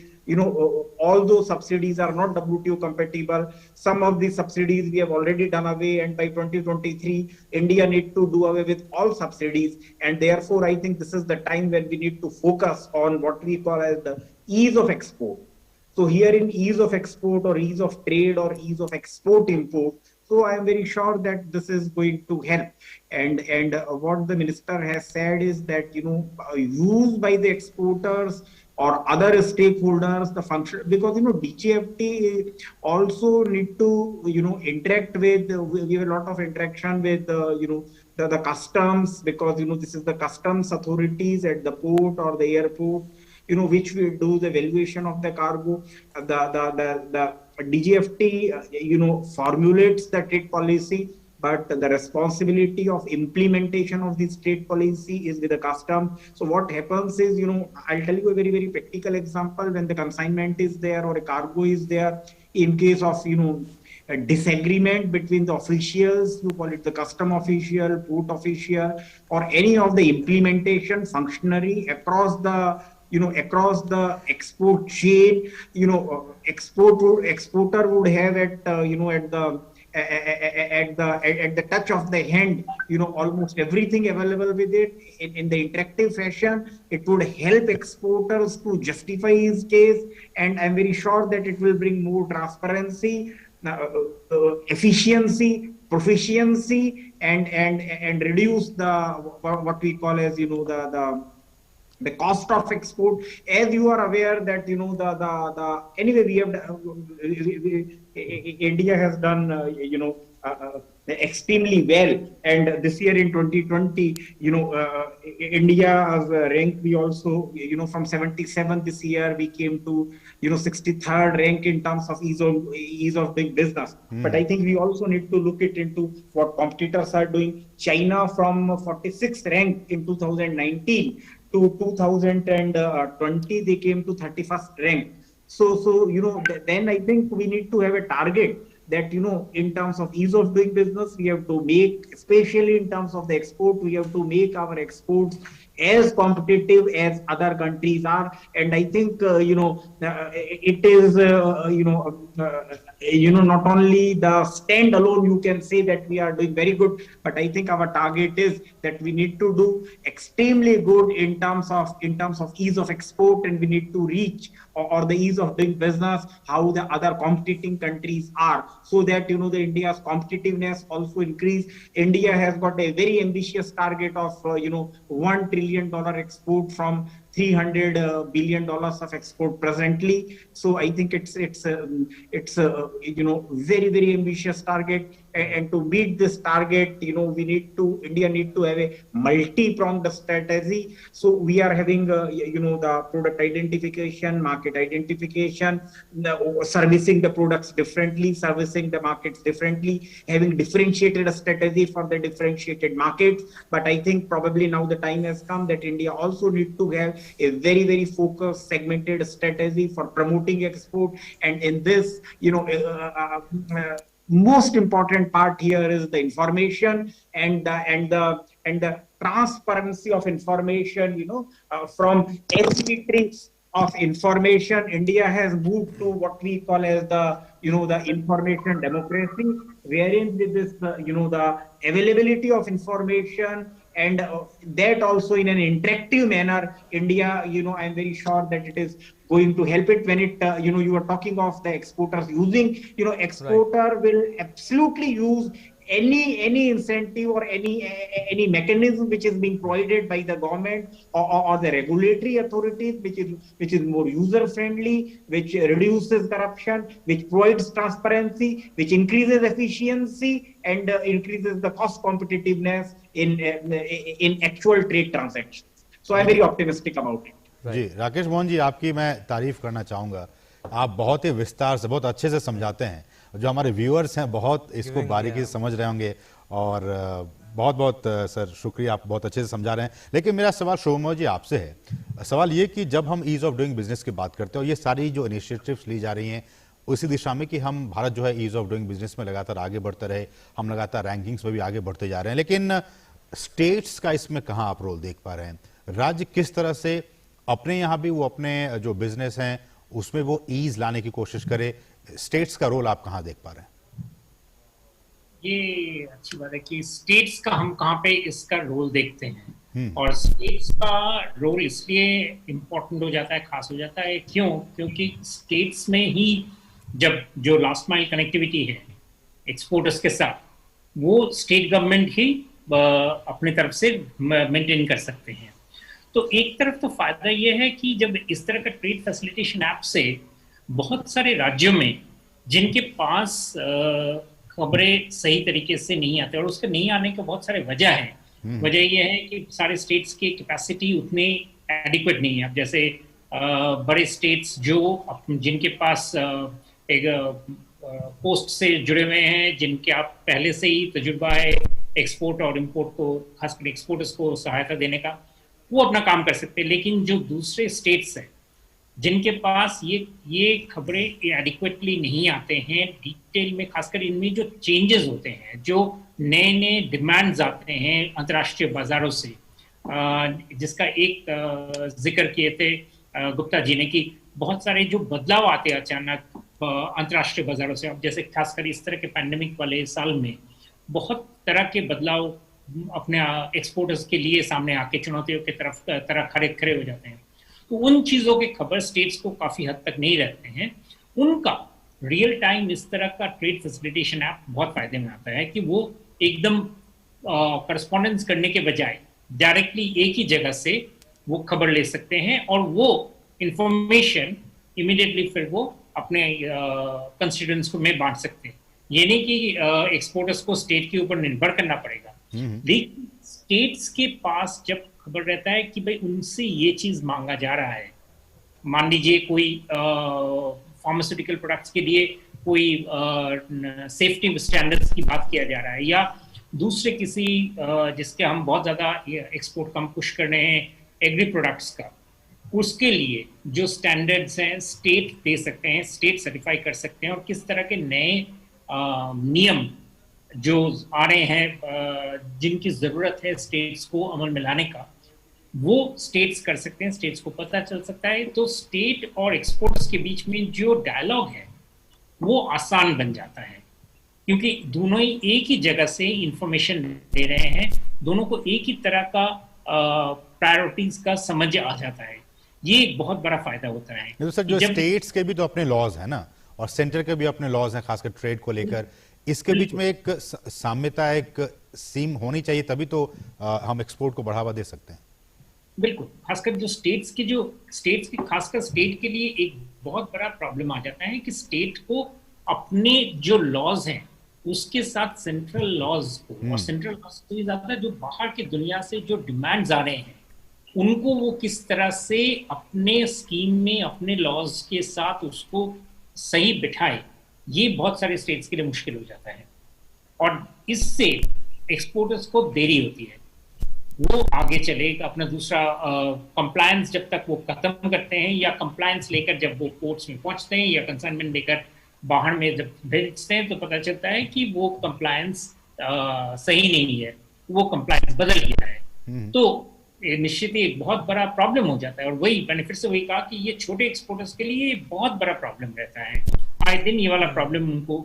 All those subsidies are not WTO compatible. Some of these subsidies we have already done away, and by 2023, India need to do away with all subsidies. And therefore, I think this is the time when we need to focus on what we call as the ease of export. So here in ease of export or ease of trade or ease of export import, so I am very sure that this is going to help. And what the minister has said is that used by the exporters or other stakeholders, the function, because DGFT also need to interact with, we have a lot of interaction with the customs, because this is the customs authorities at the port or the airport, which will do the valuation of the cargo. The DGFT formulates the trade policy, but the responsibility of implementation of this trade policy is with the custom. So what happens is, I'll tell you a very, very practical example. When the consignment is there or a cargo is there, in case of, a disagreement between the officials, you call it the custom official, port official, or any of the implementation functionary across the export chain, exporter would have at the touch of the hand, almost everything available with it in the interactive fashion. It would help exporters to justify his case, and I'm very sure that it will bring more transparency, efficiency, proficiency, and reduce the what we call as the cost of export. As you are aware that anyway we have India has done extremely well, and this year in 2020 India's rank, we also from 77 this year we came to 63rd rank in terms of ease of doing business. But I think we also need to look it into what competitors are doing. China from 46th rank in 2019 to 2020 they came to 31st rank. So then I think we need to have a target that in terms of ease of doing business, we have to make, especially in terms of the export, we have to make our exports as competitive as other countries are. And I think it is not only the standalone you can say that we are doing very good, but I think our target is that we need to do extremely good in terms of ease of export, and we need to reach or the ease of doing business how the other competing countries are, so that the India's competitiveness also increase. India has got a very ambitious target of $1 trillion export from $300 billion of export presently. So I think it's a very, very ambitious target, and to meet this target, India need to have a multi-pronged strategy. So we are having the product identification, market identification, servicing the products differently, servicing the markets differently, having differentiated strategy for the differentiated markets. But I think probably now the time has come that India also need to have a very, very focused, segmented strategy for promoting export. And in this, most important part here is the information and the transparency of information, from asymmetry of information. India has moved to what we call as the information democracy, wherein with this the availability of information and that also in an interactive manner, India, I'm very sure that it is going to help it when it, you are talking of the exporters using, exporter will absolutely use any incentive or any mechanism which is being provided by the government or the regulatory authorities, which is more user friendly, which reduces corruption, which provides transparency, which increases efficiency and increases the cost competitiveness in actual trade transactions. So I'm very optimistic about it. जी, राकेश मोहन जी, आपकी मैं तारीफ करना चाहूंगा। आप बहुत ही विस्तार से, बहुत अच्छे से समझाते हैं। जो हमारे व्यूअर्स हैं बहुत इसको बारीकी से समझ रहे होंगे और बहुत बहुत सर शुक्रिया, आप बहुत अच्छे से समझा रहे हैं। लेकिन मेरा सवाल शोभा जी आपसे है। सवाल ये कि जब हम ईज ऑफ डूइंग बिजनेस की बात करते हैं और ये सारी जो इनिशिएटिव्स ली जा रही हैं उसी दिशा में कि हम भारत जो है ईज ऑफ डूइंग बिजनेस में लगातार आगे बढ़ते रहे, हम लगातार रैंकिंग्स में भी आगे बढ़ते जा रहे हैं, लेकिन स्टेट्स का इसमें कहाँ आप रोल देख पा रहे हैं? राज्य किस तरह से अपने यहाँ भी वो अपने जो बिजनेस हैं उसमें वो ईज लाने की कोशिश करे? स्टेट्स का रोल आप कहाँ देख पा रहे हैं? ये अच्छी बात है कि स्टेट्स का हम कहाँ पे इसका रोल देखते हैं और स्टेट्स का रोल इसलिए इम्पोर्टेंट हो जाता है, खास हो जाता है। क्योंकि स्टेट्स में ही जब जो लास्ट माइल कनेक्टिविटी है एक्सपोर्टर्स के साथ, वो स्टेट गवर्नमेंट ही अपनी तरफ से मेंटेन कर सकते हैं। तो एक तरफ तो फायदा ये है कि जब इस तरह का ट्रेड फैसिलिटेशन ऐप से बहुत सारे राज्यों में जिनके पास खबरें सही तरीके से नहीं आते, और उसके नहीं आने के बहुत सारे वजह हैं। वजह ये है कि सारे स्टेट्स की कैपेसिटी उतने एडिक्वेट नहीं है। अब जैसे बड़े स्टेट्स जो जिनके पास एक पोस्ट से जुड़े हुए हैं, जिनके आप पहले से ही तजुर्बा है एक्सपोर्ट और इम्पोर्ट को, खासकर एक्सपोर्टर्स को सहायता देने का, वो अपना काम कर सकते हैं। लेकिन जो दूसरे स्टेट्स हैं जिनके पास ये खबरें एडिक्वेटली नहीं आते हैं डिटेल में, खासकर इनमें जो चेंजेस होते हैं, जो नए नए डिमांड्स आते हैं अंतर्राष्ट्रीय बाजारों से, जिसका एक जिक्र किए थे गुप्ता जी ने कि बहुत सारे जो बदलाव आते हैं अचानक अंतर्राष्ट्रीय बाजारों से। अब जैसे खासकर इस तरह के पैंडेमिक वाले साल में बहुत तरह के बदलाव अपने एक्सपोर्टर्स के लिए सामने आके चुनौतियों के तरह खड़े हो जाते हैं। तो उन चीजों की खबर स्टेट्स को काफी हद तक नहीं रहते हैं। उनका रियल टाइम इस तरह का ट्रेड फैसिलिटेशन ऐप बहुत फायदे में आता है कि वो एकदम करस्पॉन्डेंस करने के बजाय डायरेक्टली एक ही जगह से वो खबर ले सकते हैं और वो इंफॉर्मेशन इमीडिएटली फिर वो अपने कंस्टिट्यूएंट्स को में बांट सकते हैं। ये नहीं कि एक्सपोर्टर्स को स्टेट के ऊपर निर्भर करना पड़ेगा, लेकिन स्टेट्स के पास जब खबर रहता है कि भाई उनसे ये चीज मांगा जा रहा है, मान लीजिए कोई फार्मास्यूटिकल प्रोडक्ट्स के लिए कोई सेफ्टी स्टैंडर्ड्स की बात किया जा रहा है, या दूसरे किसी जिसके हम बहुत ज्यादा एक्सपोर्ट कम पुश कर रहे हैं एग्री प्रोडक्ट्स का, उसके लिए जो स्टैंडर्ड्स हैं स्टेट दे सकते हैं, स्टेट सर्टिफाई कर सकते हैं। और किस तरह के नए नियम जो आ रहे हैं जिनकी जरूरत है स्टेट्स को अमल में लाने का, वो स्टेट्स कर सकते हैं, स्टेट्स को पता चल सकता है। तो स्टेट और एक्सपोर्ट्स के बीच में जो डायलॉग है वो आसान बन जाता है, क्योंकि दोनों ही एक ही जगह से इंफॉर्मेशन दे रहे हैं, दोनों को एक ही तरह का प्रायोरिटीज का समझ आ जाता है। ये एक बहुत बड़ा फायदा होता है। तो सर जो स्टेट्स के भी तो अपने लॉज है ना, और सेंटर के भी अपने लॉज हैं, खासकर ट्रेड को लेकर, इसके बीच में एक साम्यता, एक सीम होनी चाहिए, तभी तो हम एक्सपोर्ट को बढ़ावा दे सकते हैं। बिल्कुल, खासकर जो स्टेट्स की खासकर स्टेट के लिए एक बहुत बड़ा प्रॉब्लम आ जाता है कि स्टेट को अपने जो लॉज हैं उसके साथ सेंट्रल लॉज को, और सेंट्रल लॉज से ज्यादा जो बाहर की दुनिया से जो डिमांड्स आ रहे हैं उनको वो किस तरह से अपने स्कीम में अपने लॉज के साथ उसको सही बिठाए, ये बहुत सारे स्टेट्स के लिए मुश्किल हो जाता है। और इससे एक्सपोर्टर्स को देरी होती है, वो आगे चले अपना दूसरा कंप्लायंस जब तक वो खत्म करते हैं, या कंप्लायंस लेकर जब वो पोर्ट्स में पहुंचते हैं, या कंसाइनमेंट लेकर बाहर में जब भेजते हैं, तो पता चलता है कि वो कंप्लायंस सही नहीं है, वो कंप्लायंस बदल गया है। तो निश्चित ही एक बहुत बड़ा प्रॉब्लम हो जाता है। और वही मैंने फिर से वही कहा कि ये छोटे एक्सपोर्टर्स के लिए बहुत बड़ा प्रॉब्लम रहता है। आए दिन ये वाला प्रॉब्लम उनको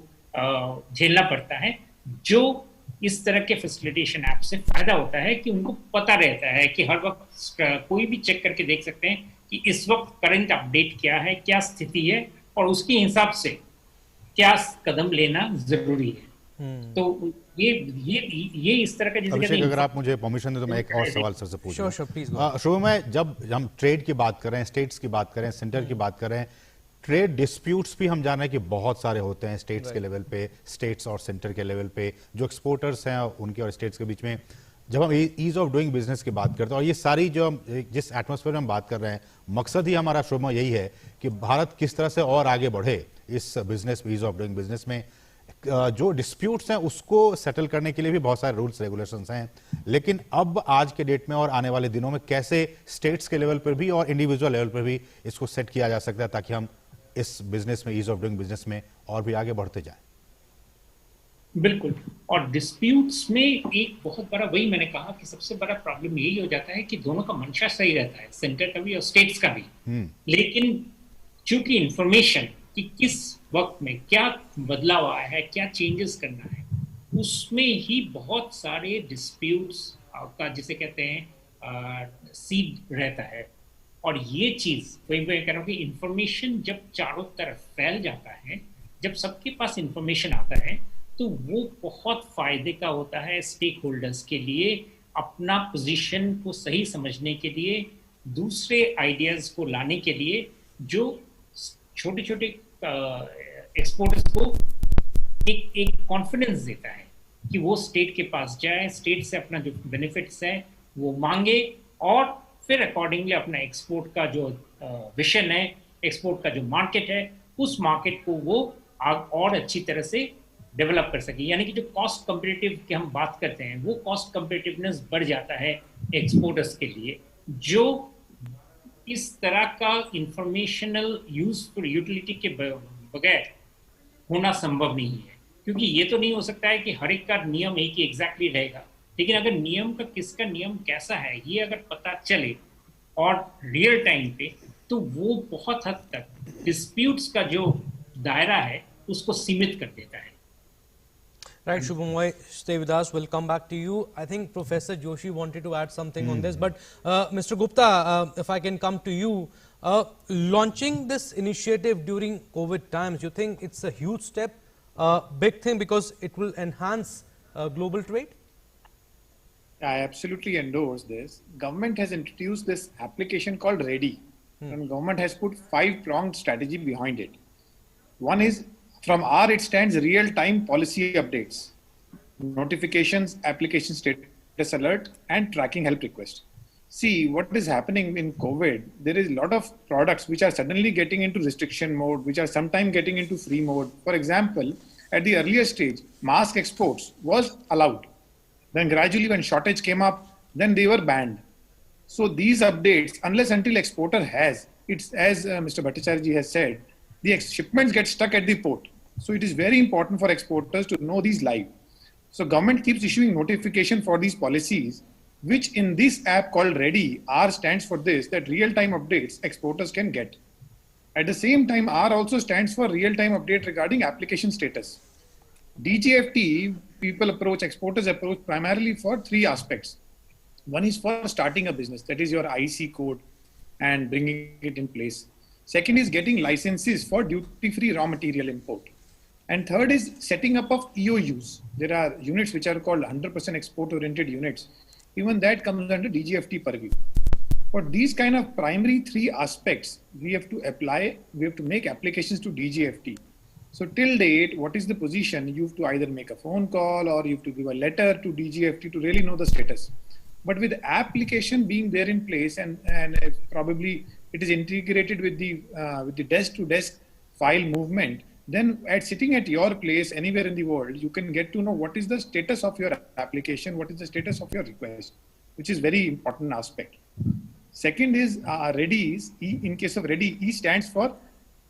झेलना पड़ता है। जो इस तरह के फैसिलिटेशन ऐप से फायदा होता है कि उनको पता रहता है कि हर वक्त कोई भी चेक करके देख सकते हैं कि इस वक्त करंट अपडेट क्या है, क्या स्थिति है, और उसके हिसाब से क्या कदम लेना जरूरी है। तो ये इस तरह का, जैसे अभिषेक, अगर आप मुझे परमिशन दे तो मैं एक और सवाल सर से पूछूं। Sure, please go. शुरू में जब हम ट्रेड की बात कर रहे हैं, स्टेट्स की बात कर रहे हैं, सेंटर की बात कर रहे हैं, ट्रेड डिस्प्यूट्स भी हम जान रहे हैं कि बहुत सारे होते हैं स्टेट्स के लेवल पे, स्टेट्स और सेंटर के लेवल पे, जो एक्सपोर्टर्स हैं उनके और स्टेट्स के बीच में। जब हम ईज ऑफ डूइंग बिजनेस की बात करते हैं, और ये सारी जो जिस एटमॉस्फेयर में हम बात कर रहे हैं, मकसद ही हमारा शुरू में यही है कि भारत किस तरह से और आगे बढ़े इस business, ease of doing business में। जो डिस्प्यूट्स हैं उसको सेटल करने के लिए भी बहुत सारे रूल्स रेगुलेशंस हैं, लेकिन अब आज के डेट में और आने वाले दिनों में कैसे स्टेट्स के लेवल पर भी और इंडिविजुअल लेवल पर भी इसको सेट किया जा सकता है ताकि हम इस बिजनेस में, ईज ऑफ डूइंग बिजनेस में और भी आगे बढ़ते जाएं। बिल्कुल। और डिस्प्यूट्स में एक बहुत बड़ा, वही मैंने कहा कि सबसे बड़ा प्रॉब्लम यही हो जाता है कि दोनों का मंशा सही रहता है, सेंटर का भी और स्टेट्स का भी, लेकिन चूंकि इंफॉर्मेशन कि किस वक्त में क्या बदलाव आया है, क्या चेंजेस करना है, उसमें ही बहुत सारे डिस्प्यूट्स का, जिसे कहते हैं, सीड रहता है। और ये चीज वही मैं कह रहा हूँ कि इंफॉर्मेशन जब चारों तरफ फैल जाता है, जब सबके पास इंफॉर्मेशन आता है, तो वो बहुत फायदे का होता है स्टेक होल्डर्स के लिए, अपना पोजीशन को सही समझने के लिए, दूसरे आइडियाज को लाने के लिए, जो छोटे छोटे एक्सपोर्टर्स को एक कॉन्फिडेंस देता है कि वो स्टेट के पास जाए, स्टेट से अपना जो बेनिफिट्स है वो मांगे, और फिर अकॉर्डिंगली अपना एक्सपोर्ट का जो विजन है, एक्सपोर्ट का जो मार्केट है, उस मार्केट को वो और अच्छी तरह से डेवलप कर सके। यानी कि जो कॉस्ट कम्पिटिटिव की हम बात करते हैं, वो कॉस्ट कम्पिटिटिवनेस बढ़ जाता है एक्सपोर्टर्स के लिए, जो इस तरह का इंफॉर्मेशनल यूजफुल यूटिलिटी के बगैर होना संभव नहीं है। क्योंकि ये तो नहीं हो सकता है कि हर एक का नियम एक ही एग्जैक्टली रहेगा, लेकिन अगर नियम का, किसका नियम कैसा है, ये अगर पता चले और रियल टाइम पे, तो वो बहुत हद तक डिस्प्यूट्स का जो दायरा है उसको सीमित कर देता है। Right, Shubham, stay with us. We'll come back to you. I think Professor Joshi wanted to add something on this, but Mr. Gupta, if I can come to you, launching this initiative during COVID times, you think it's a huge step, big thing, because it will enhance global trade? I absolutely endorse this. Government has introduced this application called READY, and government has put 5-pronged strategy behind it. One is, from R, it stands real-time policy updates, notifications, application status alert, and tracking help request. See, what is happening in COVID, there is a lot of products which are suddenly getting into restriction mode, which are sometimes getting into free mode. For example, at the earlier stage, mask exports was allowed. Then gradually when shortage came up, then they were banned. So these updates, unless until exporter has, it's as Mr. Bhattacharya has said, the shipments get stuck at the port. So it is very important for exporters to know these live. So government keeps issuing notification for these policies, which in this app called READY, R stands for this, that real-time updates exporters can get. At the same time, R also stands for real-time update regarding application status. DGFT, exporters approach primarily for 3 aspects. One is for starting a business, that is your IC code and bringing it in place. Second is getting licenses for duty-free raw material import. And third is setting up of EOUs. There are units which are called 100% export-oriented units. Even that comes under DGFT purview. For these kind of primary 3 aspects, we have to apply, we have to make applications to DGFT. So till date, what is the position? You have to either make a phone call or you have to give a letter to DGFT to really know the status. But with the application being there in place and probably it is integrated with the desk-to-desk file movement, then sitting at your place anywhere in the world, you can get to know what is the status of your application, what is the status of your request, which is very important aspect. Second is READY. In case of READY, E stands for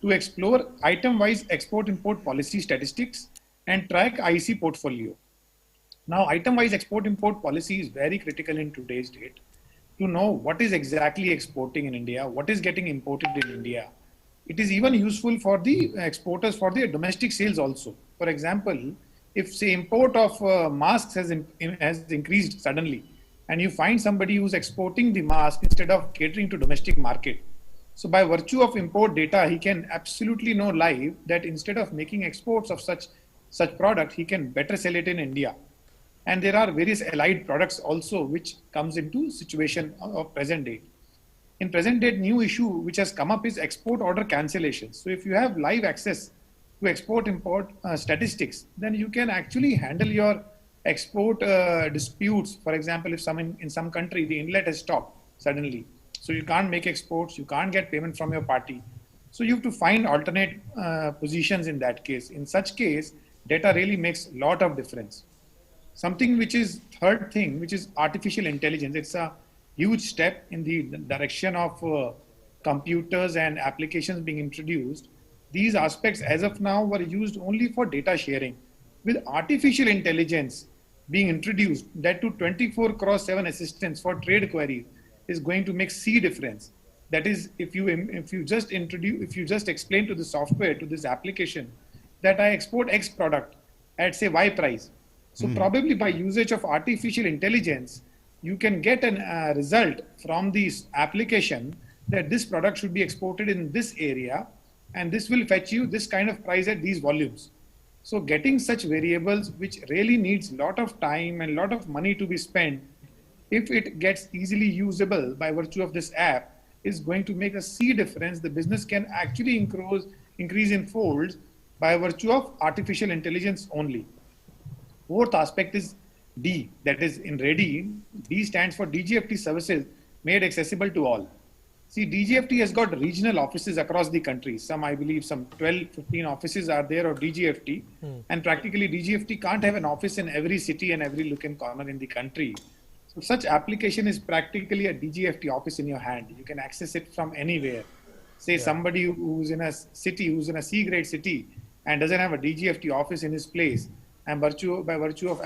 to explore item-wise export-import policy statistics and track IC portfolio. Now, item-wise export-import policy is very critical in today's date. to know what is exactly exporting in India, what is getting imported in India. It is even useful for the exporters for their domestic sales also. For example, if say import of masks has increased suddenly, and you find somebody who's exporting the mask instead of catering to domestic market. So by virtue of import data, he can absolutely know live that instead of making exports of such product, he can better sell it in India. And there are various allied products also which comes into situation of present date. In present date, new issue which has come up is export order cancellations. So if you have live access to export-import statistics, then you can actually handle your export disputes. For example, if in some country the inlet has stopped suddenly, so you can't make exports, you can't get payment from your party. So you have to find alternate positions in that case. In such case, data really makes a lot of difference. Something which is third thing, which is artificial intelligence. It's a huge step in the direction of computers and applications being introduced. These aspects as of now were used only for data sharing. With artificial intelligence being introduced, that to 24/7 assistance for trade queries is going to make sea difference. That is, if you just explain to the software, to this application, that I export X product at say Y price. So probably by usage of artificial intelligence, you can get a result from this application that this product should be exported in this area, and this will fetch you this kind of price at these volumes. So getting such variables, which really needs a lot of time and a lot of money to be spent, if it gets easily usable by virtue of this app, is going to make a sea difference. The business can actually increase in folds by virtue of artificial intelligence only. Fourth aspect is D, that is in ready. D stands for DGFT services made accessible to all. See, DGFT has got regional offices across the country. I believe some 12, 15 offices are there of DGFT. And practically DGFT can't have an office in every city and every nook and corner in the country. So such application is practically a DGFT office in your hand. You can access it from anywhere. Say somebody who's in a city, who's in a C-grade city and doesn't have a DGFT office in his place, and by virtue of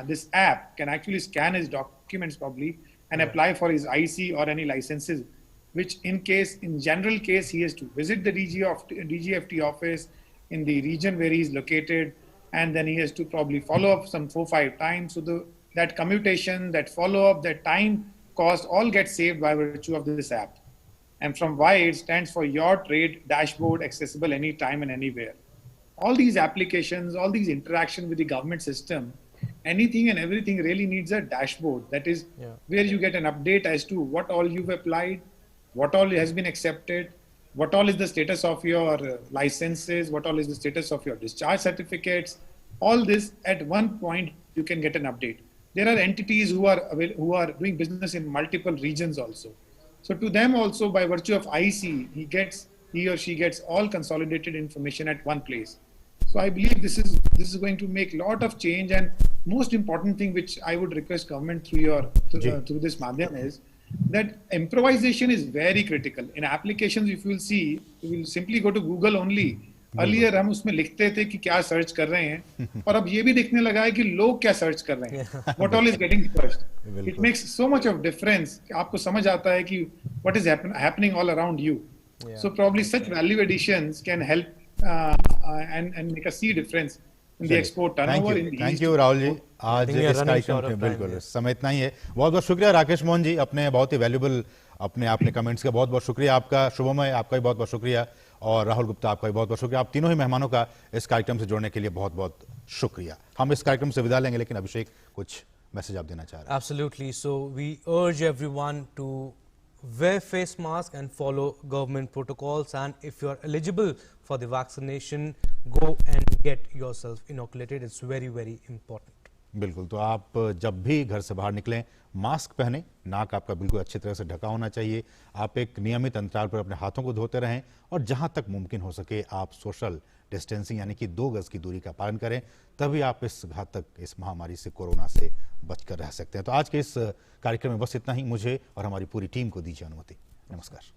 this app can actually scan his documents probably and apply for his IC or any licenses, which in general case, he has to visit the DGFT office in the region where he is located, and then he has to probably follow up some 4-5 times. So that commutation, that follow-up, that time cost all gets saved by virtue of this app. And from Y, it stands for Your Trade Dashboard, accessible anytime and anywhere. All these applications, all these interaction with the government system, anything and everything really needs a dashboard. That is where you get an update as to what all you've applied, what all has been accepted, what all is the status of your licenses, what all is the status of your discharge certificates. All this at one point you can get an update. There are entities who are doing business in multiple regions also. So to them also, by virtue of IC, he or she gets all consolidated information at one place. So I believe this is going to make a lot of change. And most important thing which I would request government through this madhyam is that improvisation is very critical. In applications, if you will see, you will simply go to Google only. Earlier हम उसमें लिखते थे कि क्या search कर रहे हैं, और अब ये भी दिखने लगा है कि लोग क्या सर्च कर रहे हैं. What all is getting searched. It makes so much of difference. आपको समझ आता है कि what is happening all around you. So probably such value additions can help and make a sea difference in the export turnover. Thank you Rahul ji. आज इस कार्यक्रम में बिल्कुल समय इतना ही है. बहुत बहुत शुक्रिया राकेश मोहन जी, अपने बहुत ही वैल्यूबल आपने कमेंट्स का बहुत बहुत शुक्रिया. आपका शुभमय, आपका भी बहुत बहुत शुक्रिया, और राहुल गुप्ता, आपका भी बहुत बहुत शुक्रिया. आप तीनों ही मेहमानों का इस कार्यक्रम से जुड़ने के लिए बहुत बहुत शुक्रिया. हम इस कार्यक्रम से विदा लेंगे, लेकिन अभिषेक कुछ मैसेज आप देना चाह रहे हैं? Absolutely. So we urge everyone to wear face mask and follow government protocols, and if you are eligible for the vaccination, go and get yourself inoculated. It's very, very important. बिल्कुल. तो आप जब भी घर से बाहर निकलें, मास्क पहने, नाक आपका बिल्कुल अच्छी तरह से ढका होना चाहिए. आप एक नियमित अंतराल पर अपने हाथों को धोते रहें, और जहां तक मुमकिन हो सके आप सोशल डिस्टेंसिंग यानी कि 2 गज की दूरी का पालन करें. तभी आप इस घातक इस महामारी से, कोरोना से बचकर रह सकते हैं. तो आज के इस कार्यक्रम में बस इतना ही. मुझे और हमारी पूरी टीम को दीजिए अनुमति. नमस्कार.